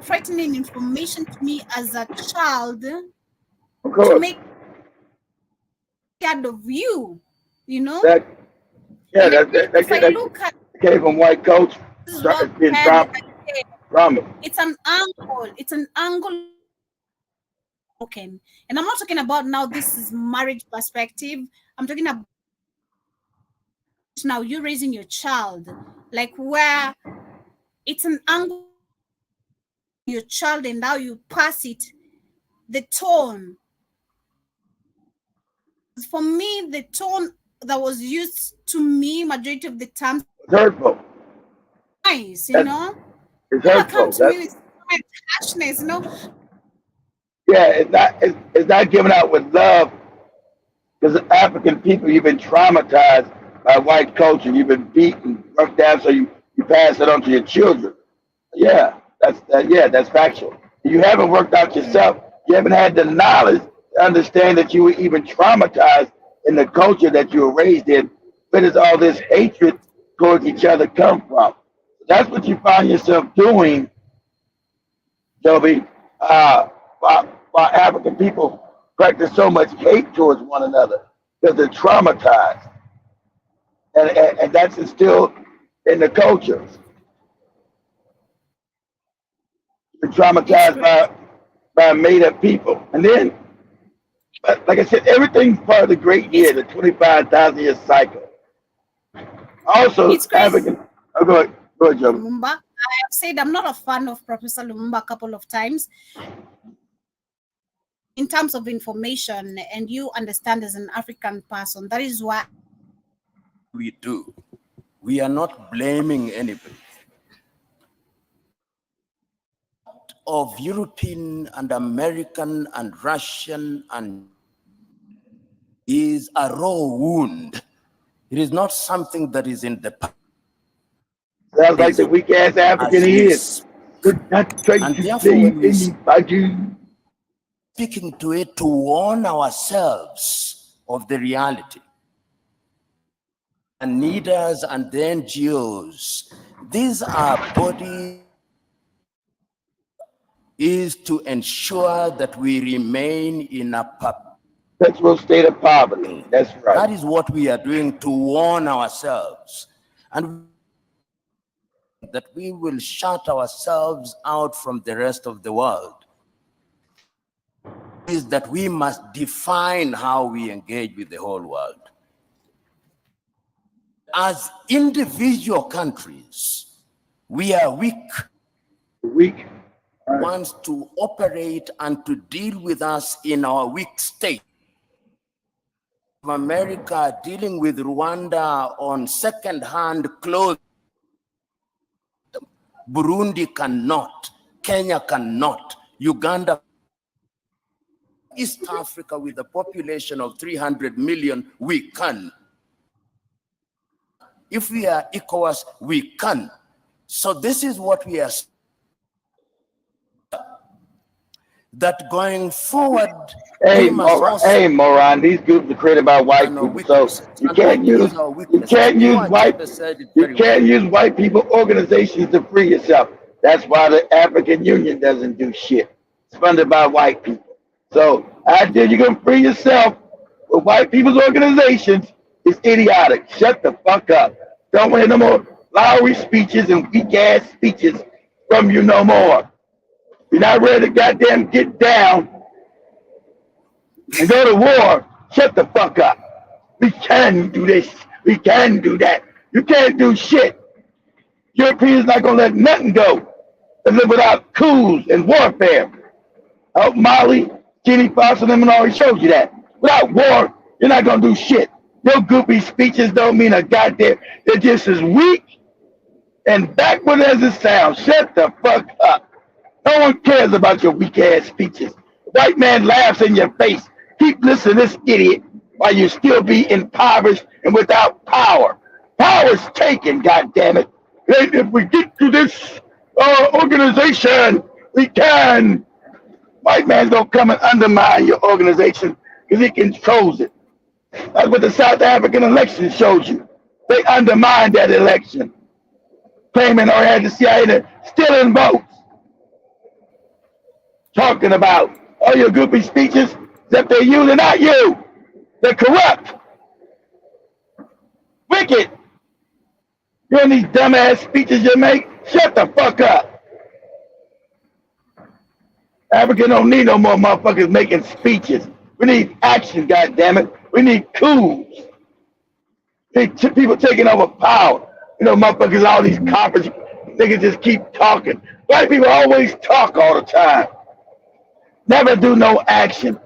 frightening information to me as a child to make scared of you? You know? That If I look at came from white coach. this is what Trauma. it's an angle. It's an angle. Okay. And I'm not talking about now this is marriage perspective. I'm talking about now you're raising your child, like where it's an angle your child and now you pass it, the tone. For me, the tone that was used to me majority of the time It's hurtful. nice, you know. It's hurtful. Come to me with so much harshness, you know. Yeah, it's not given out with love. Because African people, you've been traumatized by white culture. You've been beaten, worked down, so you pass it on to your children. Yeah, that's factual. You haven't worked out yourself. You haven't had the knowledge to understand that you were even traumatized in the culture that you were raised in. Where does all this hatred towards each other come from? That's what you find yourself doing, Joby. Why African people practice so much hate towards one another because they're traumatized, and that's instilled in the culture. We're traumatized by made-up people. And then, but like I said, everything's part of the great year, the 25,000-year cycle. Also, It's crazy. African. Oh, go ahead, Joe. Lumumba. I have said I'm not a fan of Professor Lumumba a couple of times. In terms of information, and you understand as an African person, that is why we do. We are not blaming anybody. Of European and American and Russian and is a raw wound. It is not something that is in the past. Sounds like the weak ass African he is. And therefore, when we speaking to it to warn ourselves of the reality. And leaders and the NGOs, these are bodies is to ensure that we remain in a perpetual state of poverty. That's right. That is what we are doing to warn ourselves. And that we will shut ourselves out from the rest of the world. Is that we must define how we engage with the whole world. As individual countries, we are weak. Wants to operate and to deal with us in our weak state. America dealing with Rwanda on second-hand clothes. Burundi cannot, Kenya cannot, Uganda, East Africa with a population of 300 million, we can. If we are ECOWAS, we can. So this is what we are saying. That going forward, hey moron, these groups are created by white people, so you can't use white people organizations to free yourself. That's why the African Union doesn't do shit. It's funded by white people. So idea you're gonna free yourself with white people's organizations is idiotic. Shut the fuck up. Don't want no more Lowry speeches and weak ass speeches from you no more. You're not ready to goddamn get down and go to war. Shut the fuck up. We can do this. We can do that. You can't do shit. Europeans not gonna let nothing go and live without coups and warfare. Oh, Molly, Jenny Fox and them already showed you that. Without war, you're not gonna do shit. Your goofy speeches don't mean a goddamn. They're just as weak and backward as it sounds. Shut the fuck up. No one cares about your weak ass speeches. White man laughs in your face. Keep listening to this idiot while you still be impoverished and without power. Power's taken, goddammit. If we get to this organization, we can. White man's gonna come and undermine your organization because he controls it. That's what the South African election shows you. They undermined that election, claiming or had the CIA to steal in votes. Talking about all your goofy speeches, except they're you, they're not you. They're corrupt. Wicked. You and these dumbass speeches you make, shut the fuck up. Africa don't need no more motherfuckers making speeches. We need action, goddammit. We need coups. We need people taking over power. You know, motherfuckers, all these conference niggas just keep talking. White people always talk all the time. Never do no action.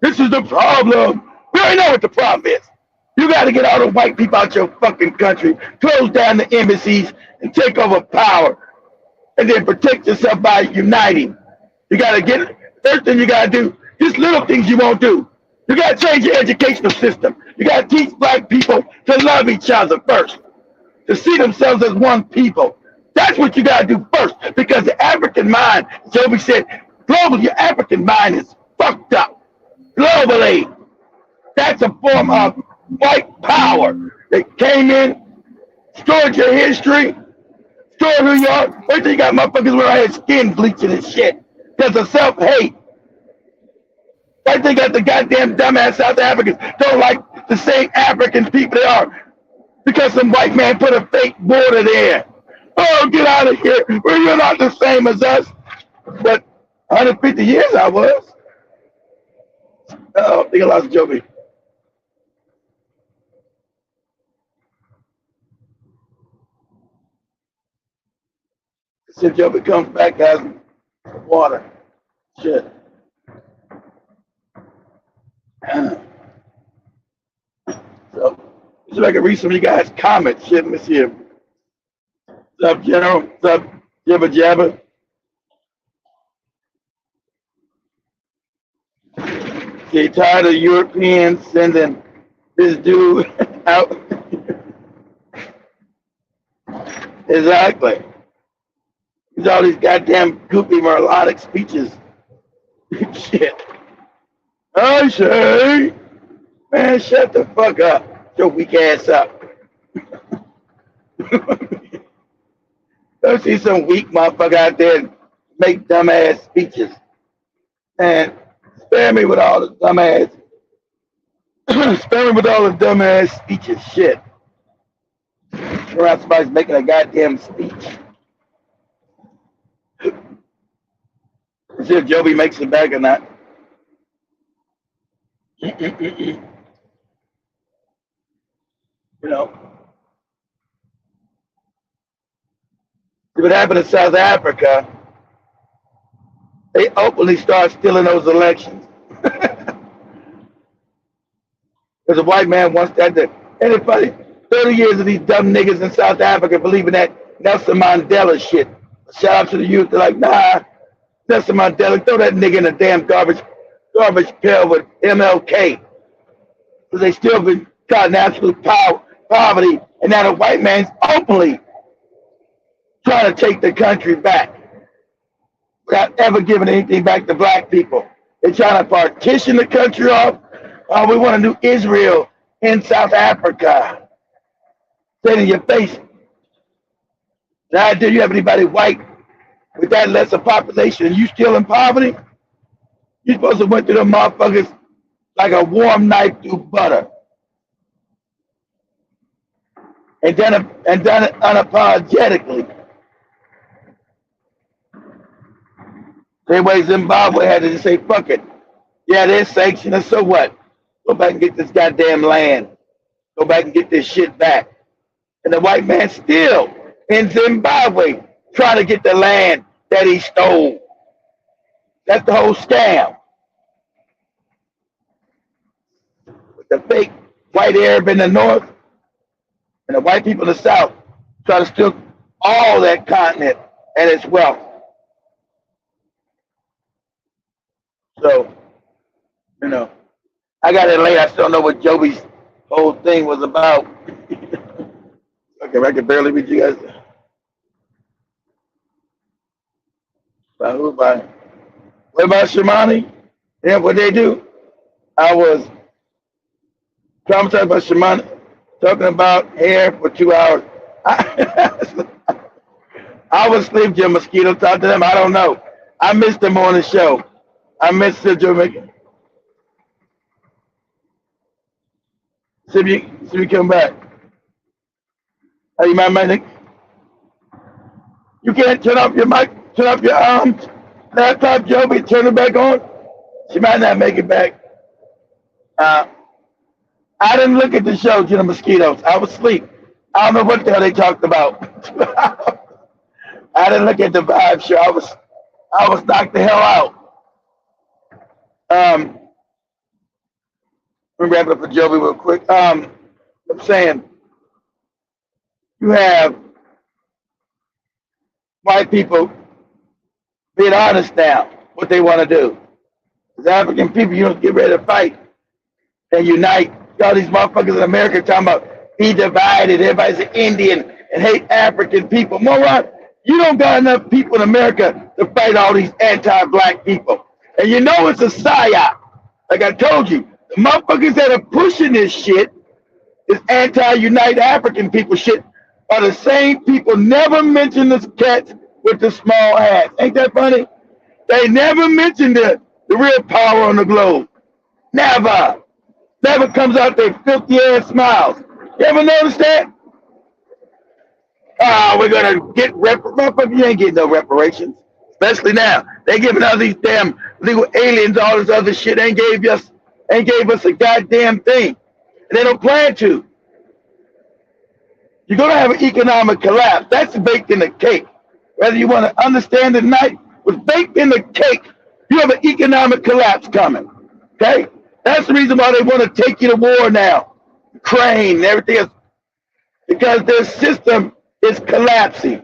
This is the problem. We already know what the problem is. You got to get all the white people out your fucking country, close down the embassies, and take over power, and then protect yourself by uniting. You got to get, first thing you got to do, just little things you won't do. You got to change your educational system. You got to teach black people to love each other first, to see themselves as one people. That's what you got to do first, because the African mind, Joby said, globally, your African mind is fucked up. Globally, that's a form of white power that came in, stored your history, stored who you are. Wait till you got motherfuckers with their skin bleaching and shit because of self-hate. Wait till you got the goddamn dumbass South Africans don't like the same African people they are because some white man put a fake border there. Oh, get out of here. Well, you're not the same as us. But 150 years I was. I think I lost Joby. See Joby comes back, has water. Shit. So, see if I can read some of you guys' comments. Shit, let me see here. What's up, General? What's up, Jibba Jabba? See, tired of Europeans sending this dude out. Exactly. He's all these goddamn goofy melodic speeches. Shit. I say, man, shut the fuck up. Your weak ass up. Don't see some weak motherfucker out there and make dumbass speeches. And spare me with all the dumbass. Spare me with all the dumbass speeches. Shit. Around somebody's making a goddamn speech. See if Joby makes it back or not. You know. See what happened in South Africa? They openly start stealing those elections. Because a white man wants that. Anybody, 30 years of these dumb niggas in South Africa believing that Nelson Mandela shit. Shout out to the youth. They're like, nah, Nelson Mandela, throw that nigga in a damn garbage pail with MLK. Because they still been caught in absolute poverty. And now the white man's openly trying to take the country back without ever giving anything back to black people. They're trying to partition the country off. We want a new Israel in South Africa. Say it in your face. Now, do you have anybody white with that lesser population and you still in poverty? You're supposed to went through them motherfuckers like a warm knife through butter. And done it unapologetically. Same way Zimbabwe had to just say, fuck it. Yeah, they're sanctioned, so what? Go back and get this goddamn land. Go back and get this shit back. And the white man still in Zimbabwe trying to get the land that he stole. That's the whole scam. With the fake white Arab in the north and the white people in the south try to steal all that continent and its wealth. So, you know, I got it late. I still don't know what Joby's whole thing was about. Okay, I can barely read you guys. What about Shimani? Yeah, what they do? I was traumatized by Shimani, talking about hair for 2 hours. I was asleep, Jim Mosquito. Talk to them. I don't know. I missed the morning show. I missed the Jamaican. See if you come back. Hey, you mind, Nick? You can't turn off your mic, turn off your laptop, Joby, turn it back on. She might not make it back. I didn't look at the show, Jim Mosquitoes. I was asleep. I don't know what the hell they talked about. I didn't look at the vibe show. I was knocked the hell out. Let me wrap it up for Joby real quick. I'm saying you have white people being honest now, what they want to do. As African people, you don't get ready to fight and unite. All these motherfuckers in America talking about be divided, everybody's an Indian and hate African people. Moron, you don't got enough people in America to fight all these anti-black people. And you know it's a psyop. Like I told you, the motherfuckers that are pushing this shit, this anti-Unite African people shit, are the same people never mention the cats with the small hats. Ain't that funny? They never mention the real power on the globe. Never. Never comes out their filthy ass smiles. You ever notice that? Oh, we're gonna get reparations. You ain't getting no reparations. Especially now, they giving out these damn legal aliens all this other shit. Ain't gave us a goddamn thing. And they don't plan to. You're gonna have an economic collapse. That's baked in the cake. Whether you want to understand it or not, what's baked in the cake, you have an economic collapse coming. Okay? That's the reason why they want to take you to war now. Ukraine and everything else. Because their system is collapsing.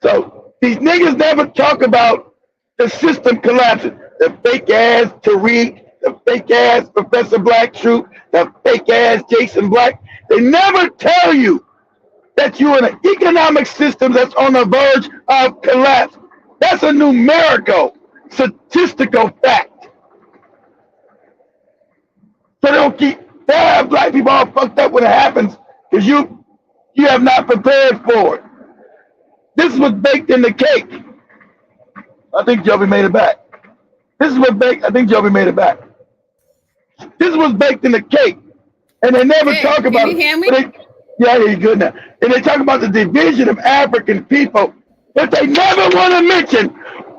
So these niggas never talk about the system collapsing. The fake ass Tariq, the fake ass Professor Black Troop, the fake ass Jason Black. They never tell you that you're in an economic system that's on the verge of collapse. That's a numerical, statistical fact. So they have black people all fucked up when it happens because you have not prepared for it. This was baked in the cake. I think Joby made it back. This is what baked. I think Joby made it back. This was baked in the cake, and they never talk about it. Can you hear me? Yeah, you're good now. And they talk about the division of African people, but they never want to mention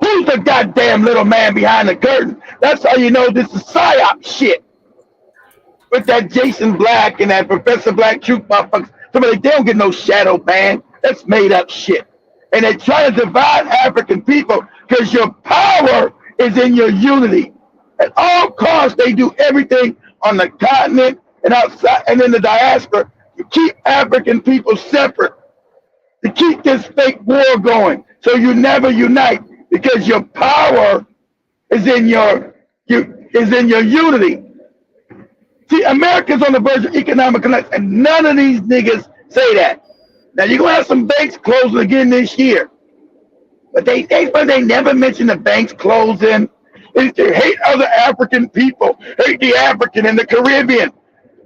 who's the goddamn little man behind the curtain. That's how you know this is psyop shit. With that Jason Black and that Professor Black Troop motherfuckers, somebody they don't get no shadow ban. That's made up shit. And they try to divide African people because your power is in your unity. At all costs, they do everything on the continent and outside and in the diaspora to keep African people separate, to keep this fake war going. So you never unite because your power is in your unity. See, America's on the verge of economic collapse, and none of these niggas say that. Now you're gonna have some banks closing again this year, but they never mention the banks closing. They hate other African people, hate the African and the Caribbean.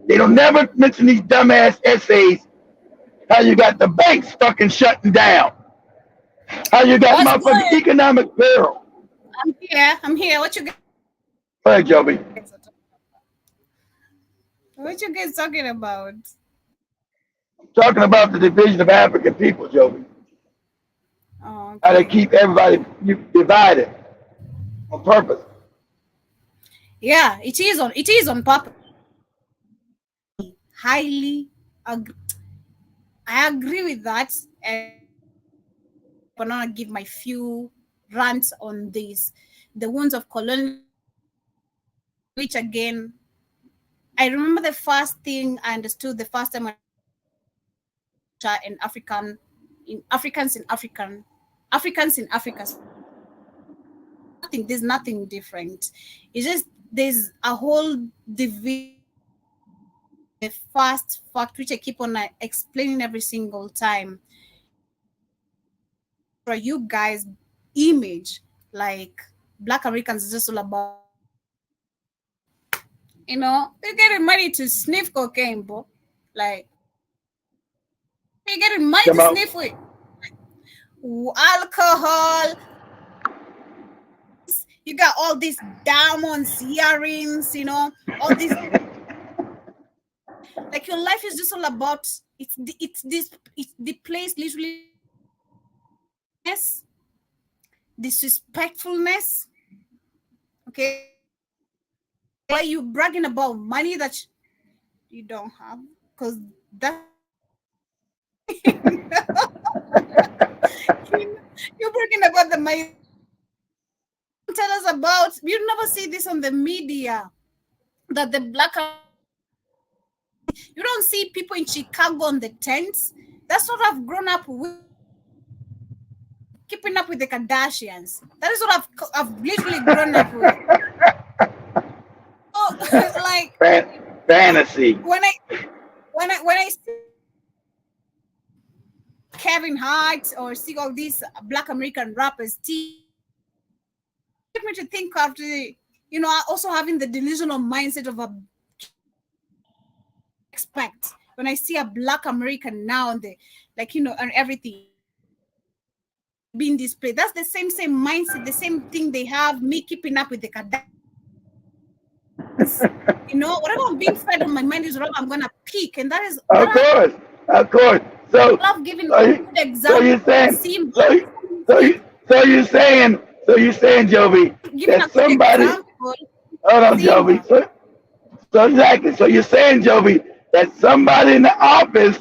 They don't never mention these dumbass essays. How you got the banks fucking shutting down? How you got motherfucking economic peril? I'm here. What you guys? Go ahead, Joby. What you guys talking about? Talking about the division of African people, Joby. Oh, okay. How they keep everybody divided on purpose. Yeah, it is on purpose. Highly agree. I agree with that, and I'm gonna give my few rants on this. The wounds of colonialism, which again, I remember the first thing I understood the first time in Africans in Africa. There's nothing different. It's just there's a whole division. The first fact which I keep on explaining every single time. For you guys, image like Black Americans is just all about, they're getting money to sniff cocaine, bro. Like, they're getting money to sniff with alcohol. You got all these diamonds, earrings, all these. Like your life is just all about it's the place literally disrespectfulness. Okay, why you bragging about money that you don't have? Because that you're bragging about the money. Tell us about. You never see this on the media that the black. You don't see people in Chicago on the tents. That's what I've grown up with. Keeping up with the Kardashians. That is what I've literally grown up with. Oh, like fantasy. When I see Kevin Hart or see all these Black American rappers, take me to think of also having the delusional mindset of a expect when I see a Black American now and and everything being displayed. That's the same mindset, the same thing they have. Me keeping up with the Kardashians. Whatever I'm being fed on my mind is whatever I'm gonna pick, and that is of course. So I love giving a good example. So you're saying So you're saying, Jovi, Giving that a good somebody, example, hold on, Jovi. Simba. So exactly. So you're saying, Jovi, that somebody in the office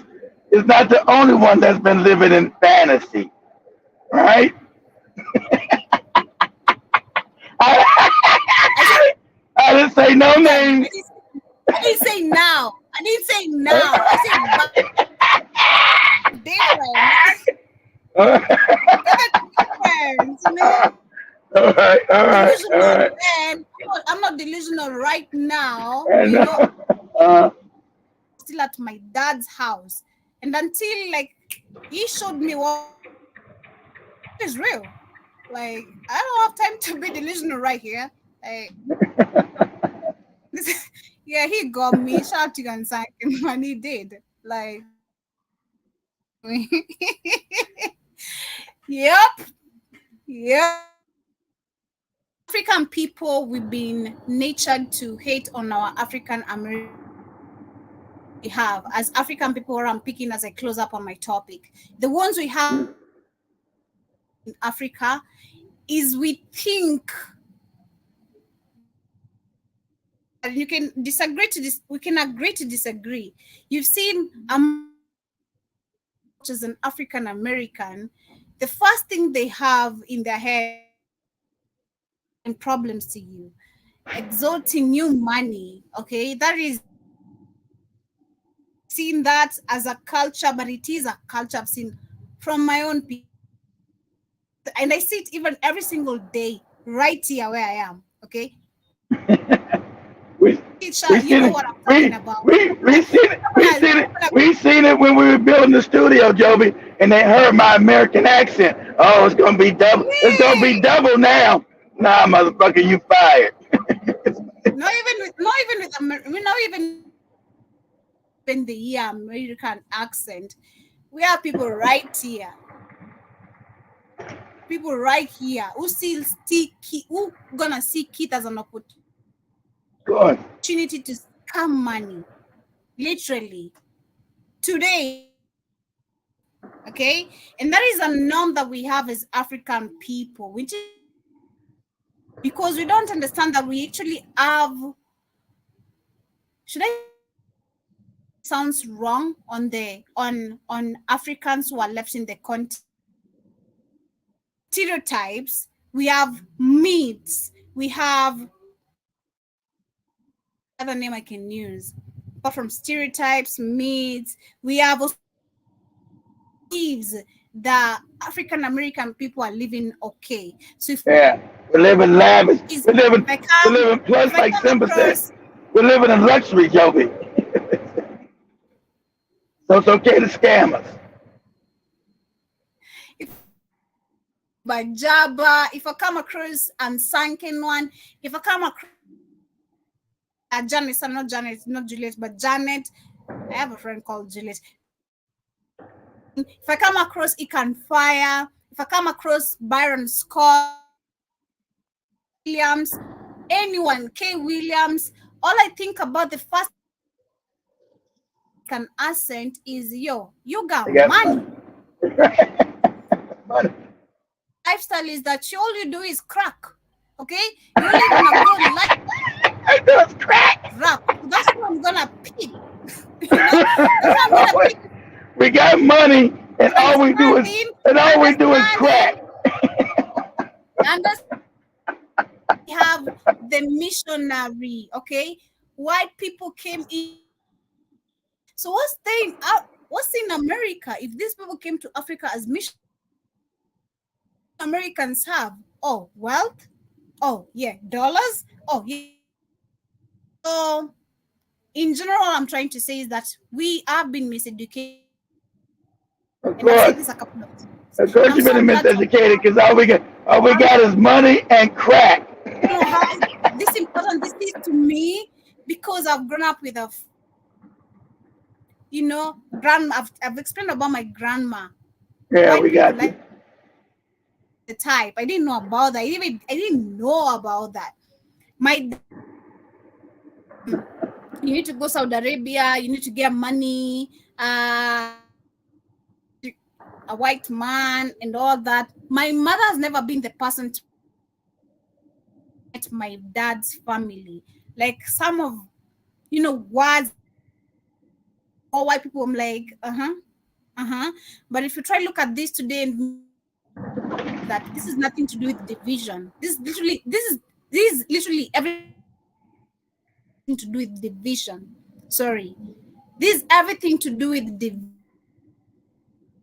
is not the only one that's been living in fantasy, right? I said I didn't say no then. names. I didn't say now. I didn't say now. I said but different. All right, There's a difference, you know. all right, all right, all Delusional right. then. I'm not delusional right now. And, You know, uh, still at my dad's house, and until like he showed me what is real. Like I don't have time to be delusional right here. Like this, yeah, he got me shouting and saying, and he did. Like, yep, yep. African people, we've been natured to hate on our African American. We have as African people, where I'm picking as I close up on my topic. The ones we have in Africa is we think, and you can disagree to this, we can agree to disagree. You've seen as an African American, the first thing they have in their head and problems to you, exalting new money. Okay, that is seen that as a culture, but it is a culture I've seen from my own people. And I see it even every single day right here where I am. Okay. we Teacher, we you seen know it. what I'm talking about. We seen it. We seen it. We seen it when we were building the studio, Joby, and they heard my American accent. Oh, it's gonna be double. It's gonna be double now. Nah, motherfucker, you fired. Not even with not even in the American accent. We have people right here. People right here who still who gonna see it as an Good. opportunity to scam money. Literally. Today. Okay? And that is a norm that we have as African people, which is because we don't understand that we actually have, should I sounds wrong on the on Africans who are left in the continent. Stereotypes, we have myths, we have other name I can use. Apart from stereotypes, myths, we have beliefs that African American people are living okay. So if Yeah, we're living lavish. We're living plus, if I like come Simba said. across We're living in luxury, Joby. So it's okay to scam us. by Jabba, if I come across Sunken one, if I come across Janet, I'm not Janet, not Juliet, but Janet. I have a friend called Juliet. If I come across Ican Fire, if I come across Byron Scott, Williams, anyone, K. Williams, all I think about the first accent is yo, you got money. Money. Lifestyle is that all you do is crack. Okay? You live in a good life. I do is crack. Rap. That's what I'm gonna pick. You know? That's what I'm gonna pick. We got money, and all we do is crack. And we have the missionary. Okay, white people came in. So what's in America? If these people came to Africa as missionaries, Americans have wealth. Oh yeah, dollars. Oh yeah. So in general, what I'm trying to say is that we have been miseducated. And I've said this a couple of times. Of course, you've been miseducated because all we got is money and crack. You know how important this is to me because I've grown up with grandma. I've explained about my grandma. Yeah, we got you. The type I didn't know about that. I didn't know about that. You need to go Saudi Arabia. You need to get money. A white man and all that. My mother has never been the person to at my dad's family. Like some of, words or white people, I'm like, But if you try to look at this today and that this is nothing to do with division. This is literally everything to do with division. Sorry. This is everything to do with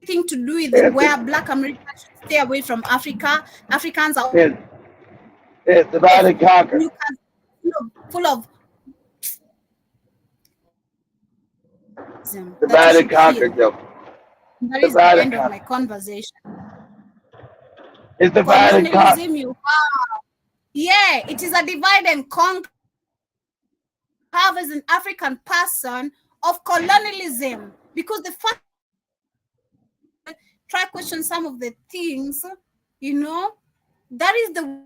everything to do with where Black Americans should stay away from Africa. Africans are It's divide and conquer. full of that you Divide and should conquer, kill. Joe. That is the Divide and end of conquer. my conversation. It's divide and conquer. Colonialism, you have. Yeah, it is a divide and conquer. Have as an African person of colonialism, because the fact try question some of the things, that is the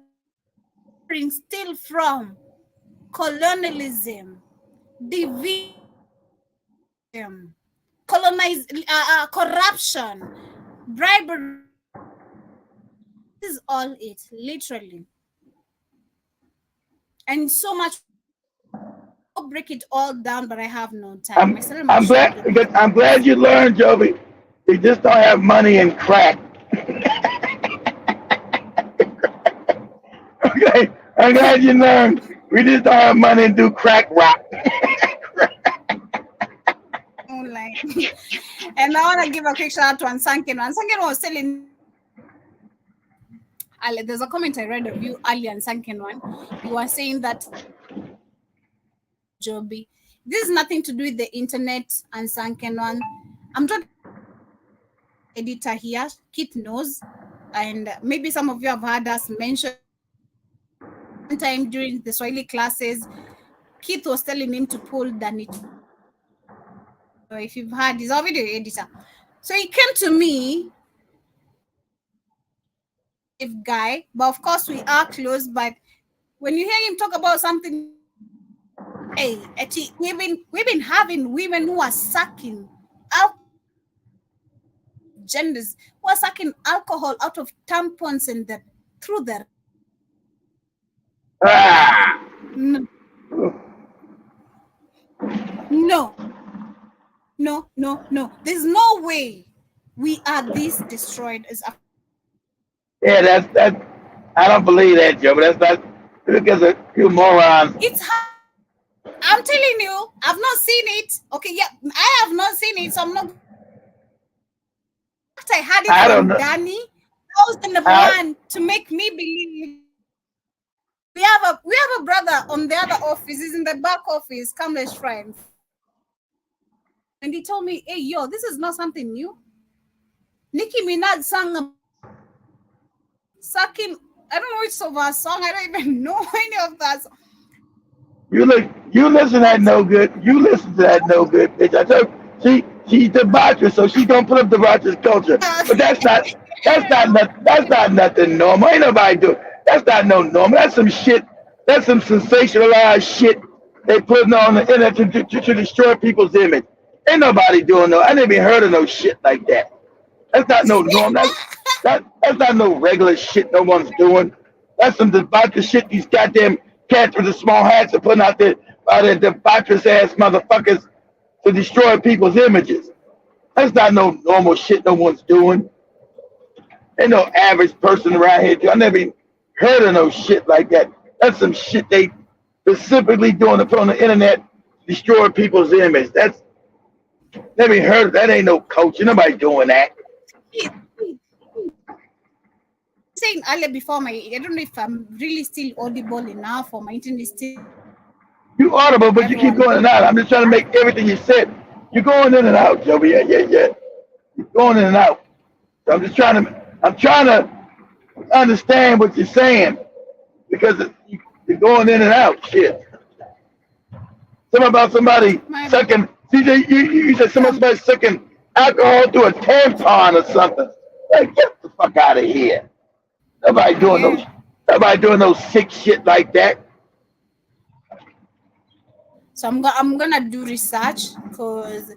still from colonialism, division, corruption, bribery. This is all it, literally, and so much. I'll break it all down, but I have no time. I'm glad you learned, Joby. You just don't have money and crack. Okay, I'm glad you learned. We just don't have money and do crack rock. And I want to give a quick shout out to Ansanken. Ansanken was telling. There's a comment I read of you earlier, Ansanken one. You were saying that Joby, this is nothing to do with the internet, Ansanken one. I'm talking editor here. Keith knows, and maybe some of you have heard us mention one time during the Swahili classes. Keith was telling him to pull Danny. So if you've heard, he's our video editor. So he came to me, guy, but of course we are close. But when you hear him talk about something, hey, we've been having women who are sucking out genders, who are sucking alcohol out of tampons and through their No. There's no way we are this destroyed as a. Yeah, that's. I don't believe that, Joe. But that's not because of you moron. It's hard. I'm telling you, I've not seen it. Okay, yeah, I have not seen it, so I'm not. I had it from Danny. That was the plan to make me believe. We have a brother on the other office. He's in the back office. Come, let's friends. And he told me, hey, yo, this is not something new. Nicki Minaj sang sucking. I don't know which of our song. I don't even know any of that. You listen to that no good. You listen to that no good, bitch. I told she's debaucherous, so she's gonna put up debaucherous culture. But that's not nothing normal. Ain't nobody do. That's not no normal. That's some shit. That's some sensationalized shit they putting on the internet to destroy people's image. Ain't nobody doing no. I never even heard of no shit like that. That's not no norm. That's not no regular shit no one's doing. That's some debaucherous shit these goddamn cats with the small hats are putting out there debaucherous ass motherfuckers to destroy people's images. That's not no normal shit no one's doing. Ain't no average person around here. I never even heard of no shit like that. That's some shit they specifically doing to put on the internet, destroy people's image. That's never even heard of that. Ain't no culture. Nobody doing that. Saying earlier before I don't know if I'm really still audible enough or my internet still. You audible, but you keep going in and out. I'm just trying to make everything you said. You're going in and out, Joey. Yeah. You're going in and out. So I'm trying to understand what you're saying because you're going in and out. Shit. Something about somebody sucking. CJ, you said somebody sucking alcohol through a tampon or something. Like, get the fuck out of here. Nobody doing no sick shit like that. So I'm gonna do research because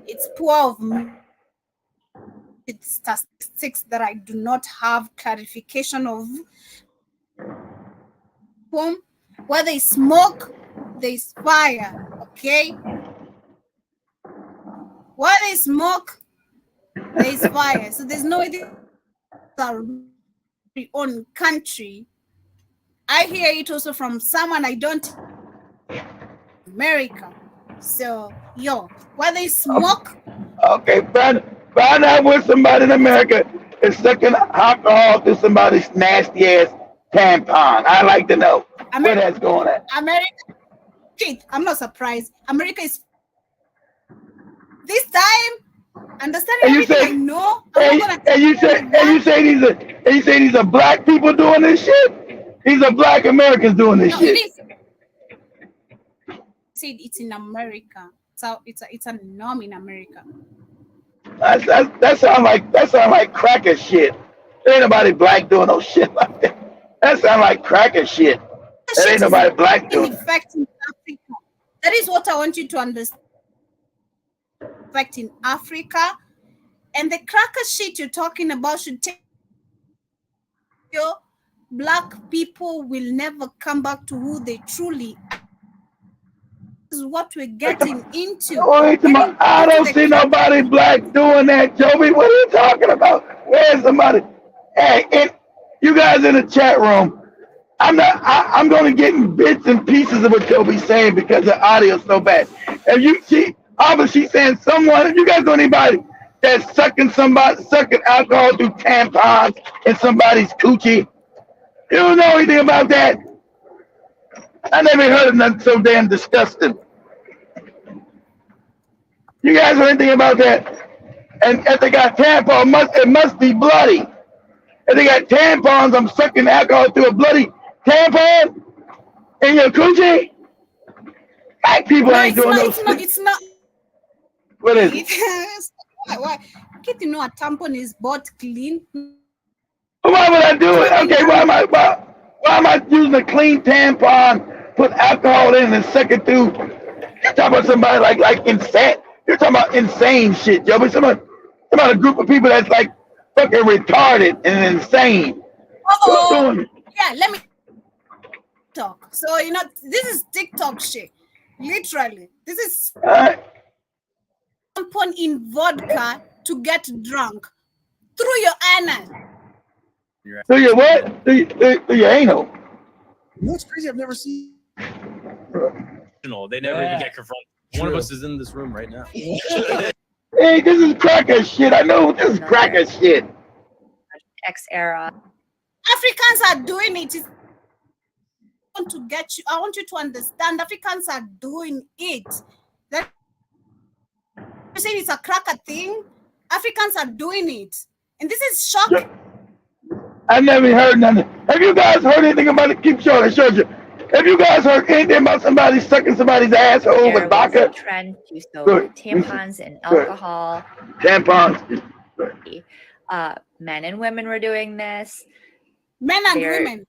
it's poor of me. It's statistics that I do not have clarification of. boom. Where there is smoke, there is fire. Okay. Where there is smoke, there is fire. So there's no way our own country. I hear it also from someone I don't America. So where there is smoke. Okay, find out where somebody in America is sucking alcohol through somebody's nasty ass tampon. I'd like to know where that's going at. America, shit, I'm not surprised. America is this time understanding everything I know. And you say these are black people doing this shit? These are black Americans doing this shit. It's in America. So it's a norm in America. That sound like cracker shit. There ain't nobody black doing no shit like that. That sound like cracker shit. There ain't nobody black doing it. Effect in Africa. That is what I want you to understand. Effect in Africa, and the cracker shit you're talking about should take black people will never come back to who they truly are. This is what we're getting into. I don't see nobody black doing that, Joby. What are you talking about? Where's somebody? Hey, you guys in the chat room, I'm going to get in bits and pieces of what Joby's saying because the audio's so bad. She's saying someone, if you guys know anybody that's sucking alcohol through tampons in somebody's coochie, you don't know anything about that. I never heard of nothing so damn disgusting. You guys know anything about that? And if they got tampons, it must be bloody. If they got tampons, I'm sucking alcohol through a bloody tampon in your coochie. Black people ain't doing no shit. It's not. What is it? Why? Can't you know a tampon is bought clean? Why would I do it? Okay, why am I using a clean tampon, put alcohol in and suck it through? You're talking about somebody like insane. You're talking about insane shit, yo. But somebody about a group of people that's like fucking retarded and insane. Yeah, let me talk. So this is TikTok shit. Literally, this is tampon in vodka to get drunk through your anus. Through your what? Through your anal. What's crazy? I've never seen. They never even get confronted. One of us is in this room right now. Hey, this is cracker shit. I know this is cracker shit. X era. Africans are doing it. I want you to understand. Africans are doing it. That you say it's a cracker thing. Africans are doing it, and this is shocking. I never heard nothing. Have you guys heard anything about it? Keep showing. I showed you. Have you guys heard anything about somebody sucking somebody's asshole with vodka? There was a trend to soak tampons and alcohol. Tampons. Men and women were doing this. Men and women.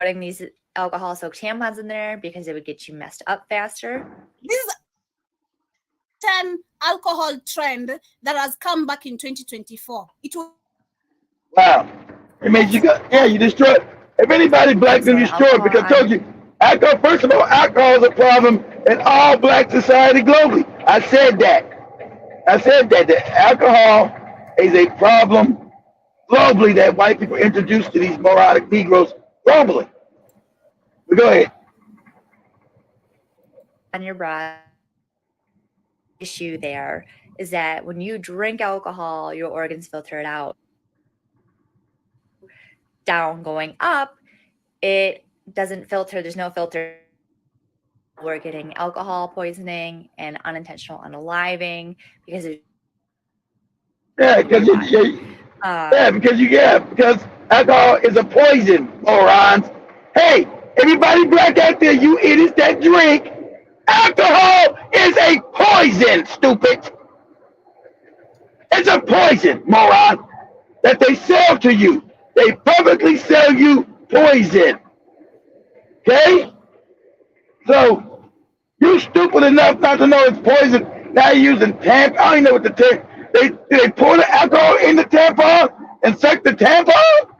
Putting these alcohol-soaked tampons in there because it would get you messed up faster. This is an alcohol trend that has come back in 2024. It will. Wow. It made you go. Yeah, you destroy it. If anybody black can destroy it, because I told you, alcohol. First of all, alcohol is a problem in all black society globally. I said that alcohol is a problem globally that white people introduced to these moronic Negroes globally. But go ahead. On your broad issue there is that when you drink alcohol, your organs filter it out. Down going up, it doesn't filter. There's no filter. We're getting alcohol poisoning and unintentional unaliving because because alcohol is a poison, morons. Hey, everybody black out there, you idiots that drink, alcohol is a poison, stupid. It's a poison, moron, that they sell to you. They publicly sell you poison. Okay? So, you stupid enough not to know it's poison. Now you're using tampon. I don't even know what the tampon. They pour the alcohol in the tampon and suck the tampon?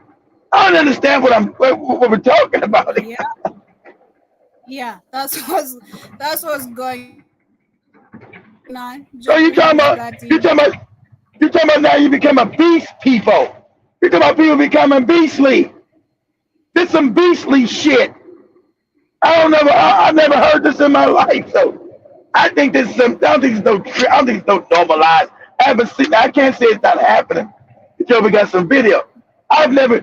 I don't understand what we're talking about. Yeah, that's what's going on. So Joby was that in. you talking about now you become a beast people. You talking about people becoming beastly. This some beastly shit. I never heard this in my life. So I think this is some. I don't think it's no. I don't think it's no normalized. I haven't seen. I can't say it's not happening. Until we got some video. I've never.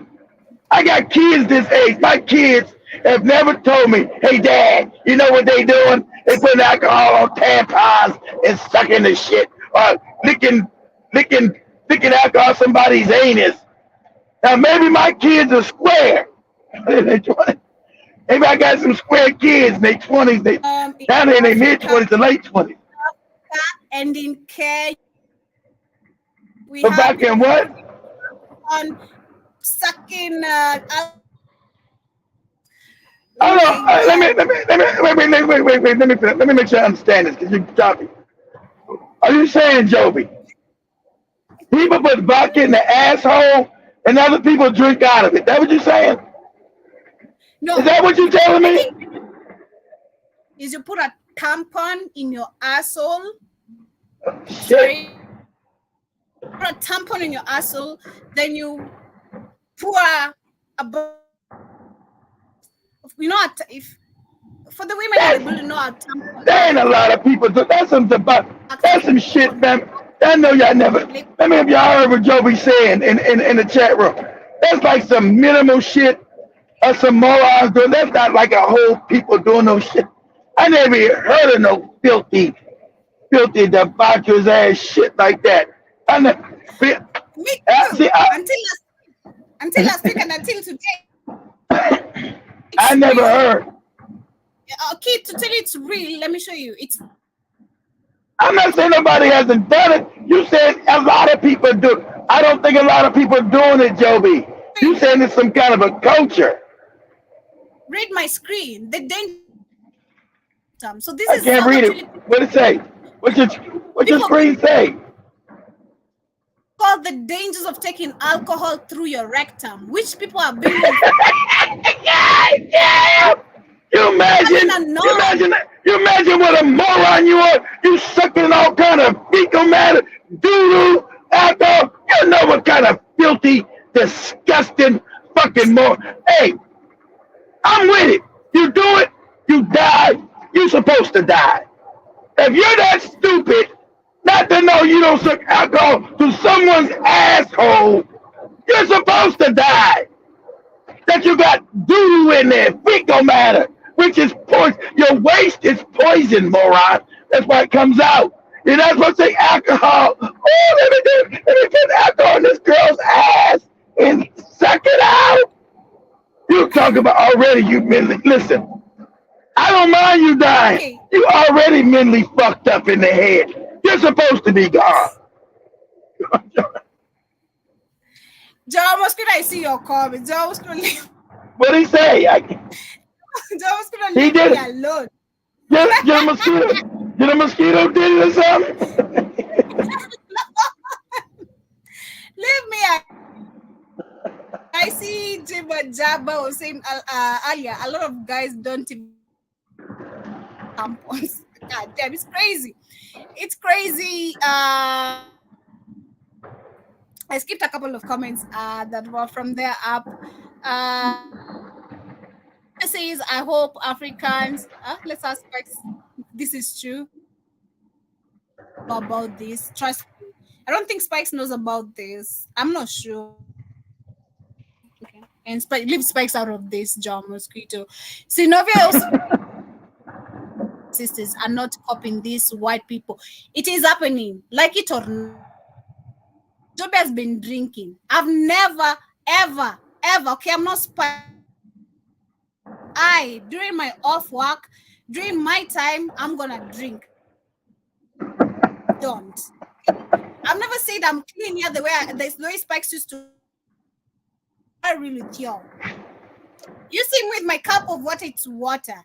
I got kids this age. My kids have never told me, "Hey, Dad, you know what they doing? They putting alcohol on tampons and sucking the shit or licking alcohol somebody's anus." Now maybe my kids are square. Maybe I got some square kids in their 20s. Now they're in their mid 20s to late 20s. And in care, we But have back in what? on sucking. Hold on. Let me make sure I understand this because you're talking. Are you saying, Joby, people put vodka in the asshole and other people drink out of it? That what you're saying? No. Is that what you're telling me? Is you put a tampon in your asshole? Shit. Sorry. Put a tampon in your asshole, then you pour if for the women that able to know a tampon. There ain't a lot of people. That's some shit, man. I know y'all never. Let me have y'all heard what Joby saying in the chat room. That's like some minimal shit or some morons doing. That's not like a whole people doing no shit. I never even heard of no filthy debaucherous ass shit like that. I never. Me too. Until last week and until today. I never heard. Okay, to tell you it's real, let me show you. I'm not saying nobody hasn't done it. You said a lot of people do. I don't think a lot of people are doing it, Joby. You saying it's some kind of a culture. Read my screen. The danger. So this I can't read it. What it say? What's your screen say? Called the dangers of taking alcohol through your rectum, which people are being. Yeah. You imagine what a moron you are. You sucking all kind of fecal matter, doo-doo, alcohol. You know what kind of filthy, disgusting fucking moron. Hey, I'm with it. You do it, you die. You supposed to die. If you're that stupid not to know you don't suck alcohol to someone's asshole, you're supposed to die. That you got doo in there, fecal matter, which is poison. Your waste is poison, moron. That's why it comes out. You're not supposed to take alcohol. Oh, let me put alcohol in this girl's ass and suck it out. You talk about already, you mentally. Listen, I don't mind you dying. You already mentally fucked up in the head. You're supposed to be gone. John, I see your comments. John was going to leave. What did he say? John was going to leave me alone. Get a mosquito did it or something? Leave me alone. I see Jim and Jabba was saying earlier, a lot of guys don't even tampons. God damn, it's crazy. It's crazy. I skipped a couple of comments that were from their app. It says, I hope Africans, let's ask Spikes if this is true about this. Trust me. I don't think Spikes knows about this. I'm not sure. Okay. And leave Spikes out of this, John Mosquito. Sinovia also sisters are not copying these white people. It is happening, like it or not. Joby has been drinking. I've never, ever, okay, I'm not spying. During my off work, during my time, I'm gonna drink. Don't. I've never said I'm clean here the way there's no Spikes used to. I really tell. You see me with my cup of water, it's water.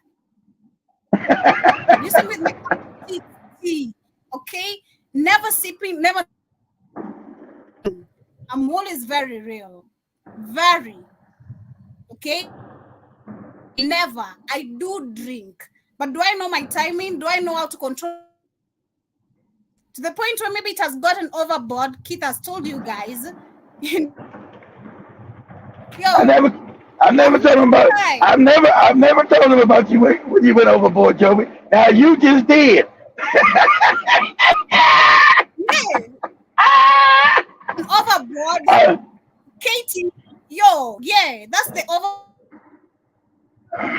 You see me with my cup of tea, okay? Never sipping, never. I'm always very real. Very. Okay, never. I do drink, but do I know my timing? Do I know how to control? To the point where maybe it has gotten overboard. Keith has told you guys. I never told him about. Right. I've never told him about you when you went overboard, Joby. Now you just did. Overboard. Katie, yo, yeah, that's the over.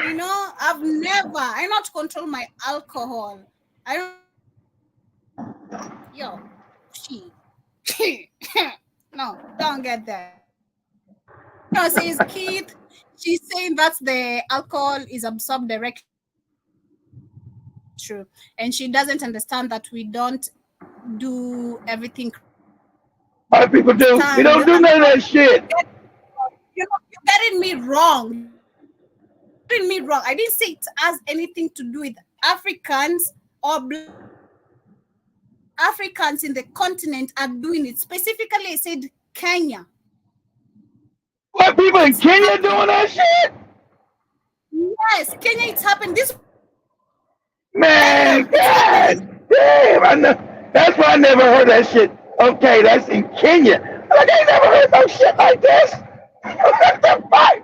You know, I not control my alcohol. I don't. Yo, she. No, don't get that. No, says Keith. She's saying that's the alcohol is absorbed directly. True, and she doesn't understand that we don't do everything. Other people do. We don't do none of that shit. You're getting me wrong. Getting me wrong. I didn't say it has anything to do with Africans or Africans in the continent are doing it. Specifically, I said Kenya. What, people in Kenya doing that shit? Yes, Kenya, it's happened. This man, God damn! That's why I never heard that shit. Okay, that's in Kenya. Like, I ain't never heard no shit like this. What the fuck?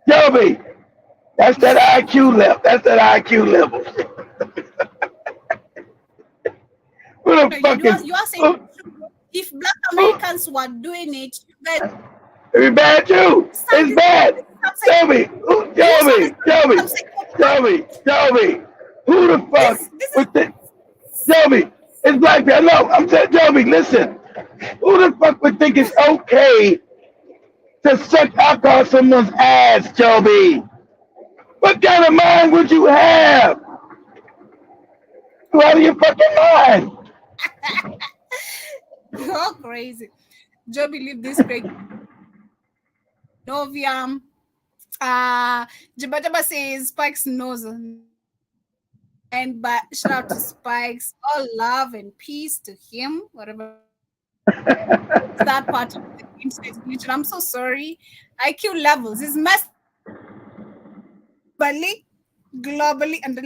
Joby, that's that IQ level. That's that IQ level. Who the fuck is? You are saying if Black Americans were doing it, then it's bad too. It's bad. Joby, Joby. Who the fuck with the Joby? It's black people. No, I'm saying, Joby, listen. Who the fuck would think it's okay to suck alcohol someone's ass, Joby? What kind of mind would you have? You out of your fucking mind. You're crazy. Joby, leave this great. Novium. Jabba says Spike's nose. And but shout out to Spikes. All love and peace to him. Whatever that part of the internet glitch. I'm so sorry. IQ levels is messed globally and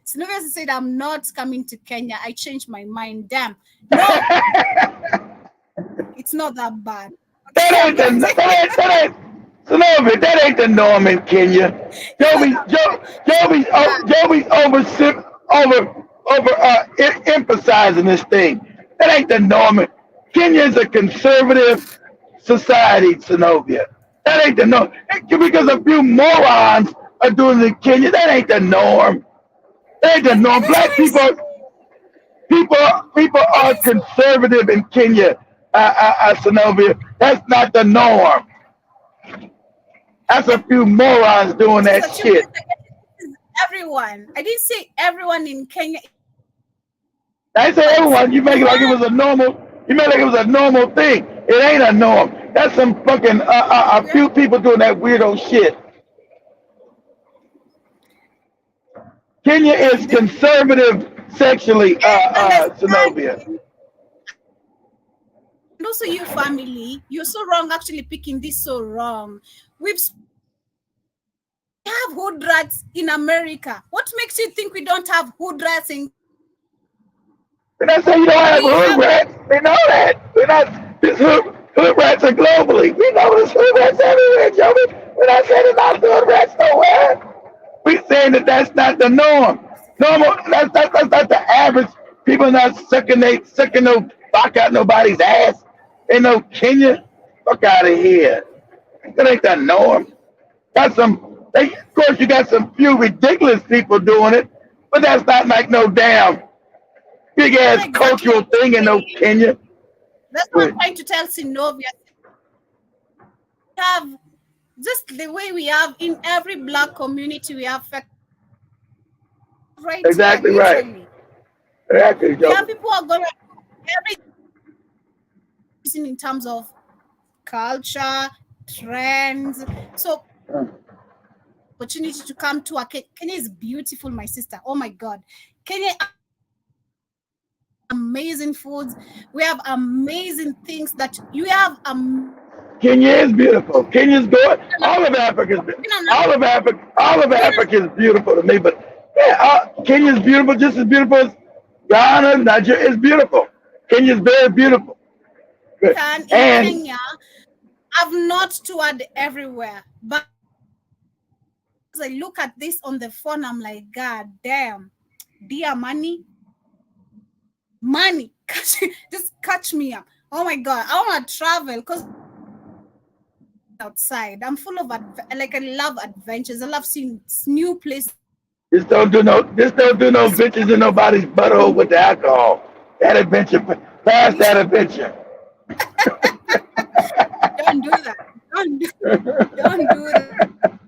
Sylvia said, I'm not coming to Kenya. I changed my mind. Damn. No. It's not that bad. That ain't the norm in Kenya. Joby's emphasizing this thing. That ain't the norm. Kenya is a conservative society, Zenobia. That ain't the norm. Because a few morons are doing it in Kenya, that ain't the norm. That ain't the norm. Black people are conservative in Kenya, Zenobia. That's not the norm. That's a few morons doing that shit. Everyone. I didn't say everyone in Kenya. I say everyone. You make it like it was a normal. You make it like it was a normal thing. It ain't a norm. That's some fucking a few people doing that weirdo shit. Kenya is conservative sexually, Zenobia. And also, you family, you're so wrong. Actually, picking this so wrong. We have hood rats in America. What makes you think we don't have hood rats in? We're not saying you don't have hood rats. We know that. We're not. This hood rats are globally. We know there's hood rats everywhere, Joey. We're not saying there's not hood rats nowhere. We're saying that that's not the norm. Normal. That's not the average. People not sucking no fuck out nobody's ass. Ain't no Kenya. Fuck out of here. That ain't the norm. Of course, you got some few ridiculous people doing it, but that's not like no damn big ass cultural thing in no Kenya. That's what I'm trying to tell Sinovia. We have just the way we have in every black community, we have right. Exactly here, right. Exactly. Yeah, people are going to everything in terms of culture, trends. So opportunity to come to Kenya is beautiful, my sister. Oh my God, Kenya amazing foods. We have amazing things that you have. Kenya is beautiful. Kenya's good. All of Africa is beautiful to me. But yeah, Kenya's beautiful, just as beautiful as Ghana, Nigeria is beautiful. Kenya's very beautiful. Good. In And Kenya, I've not toured everywhere, but as I look at this on the phone, I'm like, God damn, dear money, just catch me up. Oh my God, I want to travel because outside, I'm full of I love adventures. I love seeing new places. just don't do no bitches in nobody's butthole with the alcohol. That adventure, pass that adventure. Don't do that. Don't do that.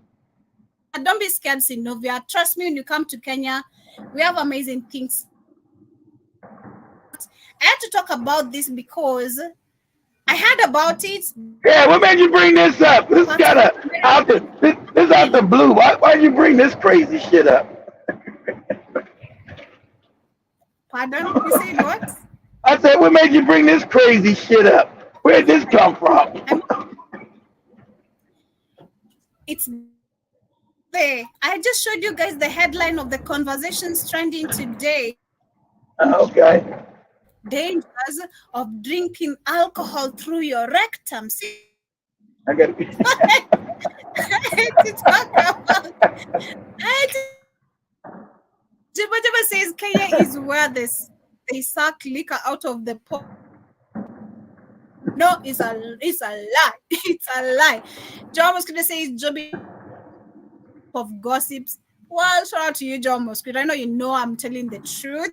Don't be scared, Sinovia. Trust me, when you come to Kenya, we have amazing things. I had to talk about this because I heard about it. Yeah, what made you bring this up? This is out the blue. Why you bring this crazy shit up? Pardon? You said what? I said, what made you bring this crazy shit up? Where'd this come from? It's there. I just showed you guys the headline of the conversations trending today. Okay. Dangers of drinking alcohol through your rectum. See? I got to talk about. Jibba says Kenya is where they suck liquor out of the pot. No, it's a lie. It's a lie. John Mosquito says Joby of gossips. Well, shout out to you, John Mosquito. I know I'm telling the truth.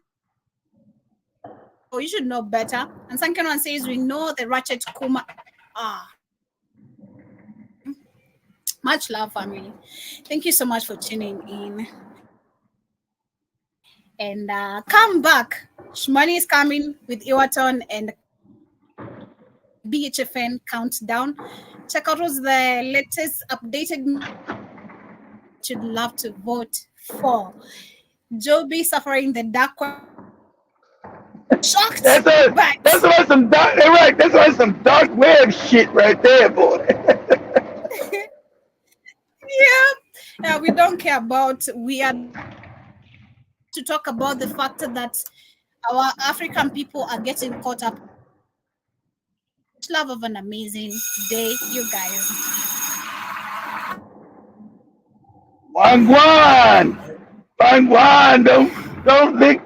Oh, you should know better. And Sankenon says we know the ratchet Kuma. Much love, family. Thank you so much for tuning in. And come back. Shmani is coming with Iwaton and BHFN countdown. Check out what's the latest updated. Should love to vote for. Joby suffering the dark. Shocked. That's why some dark. Right. That's why some dark web shit right there, boy. Yeah, we don't care about. We are to talk about the fact that our African people are getting caught up. Love of an amazing day, you guys. Wangwan, don't lick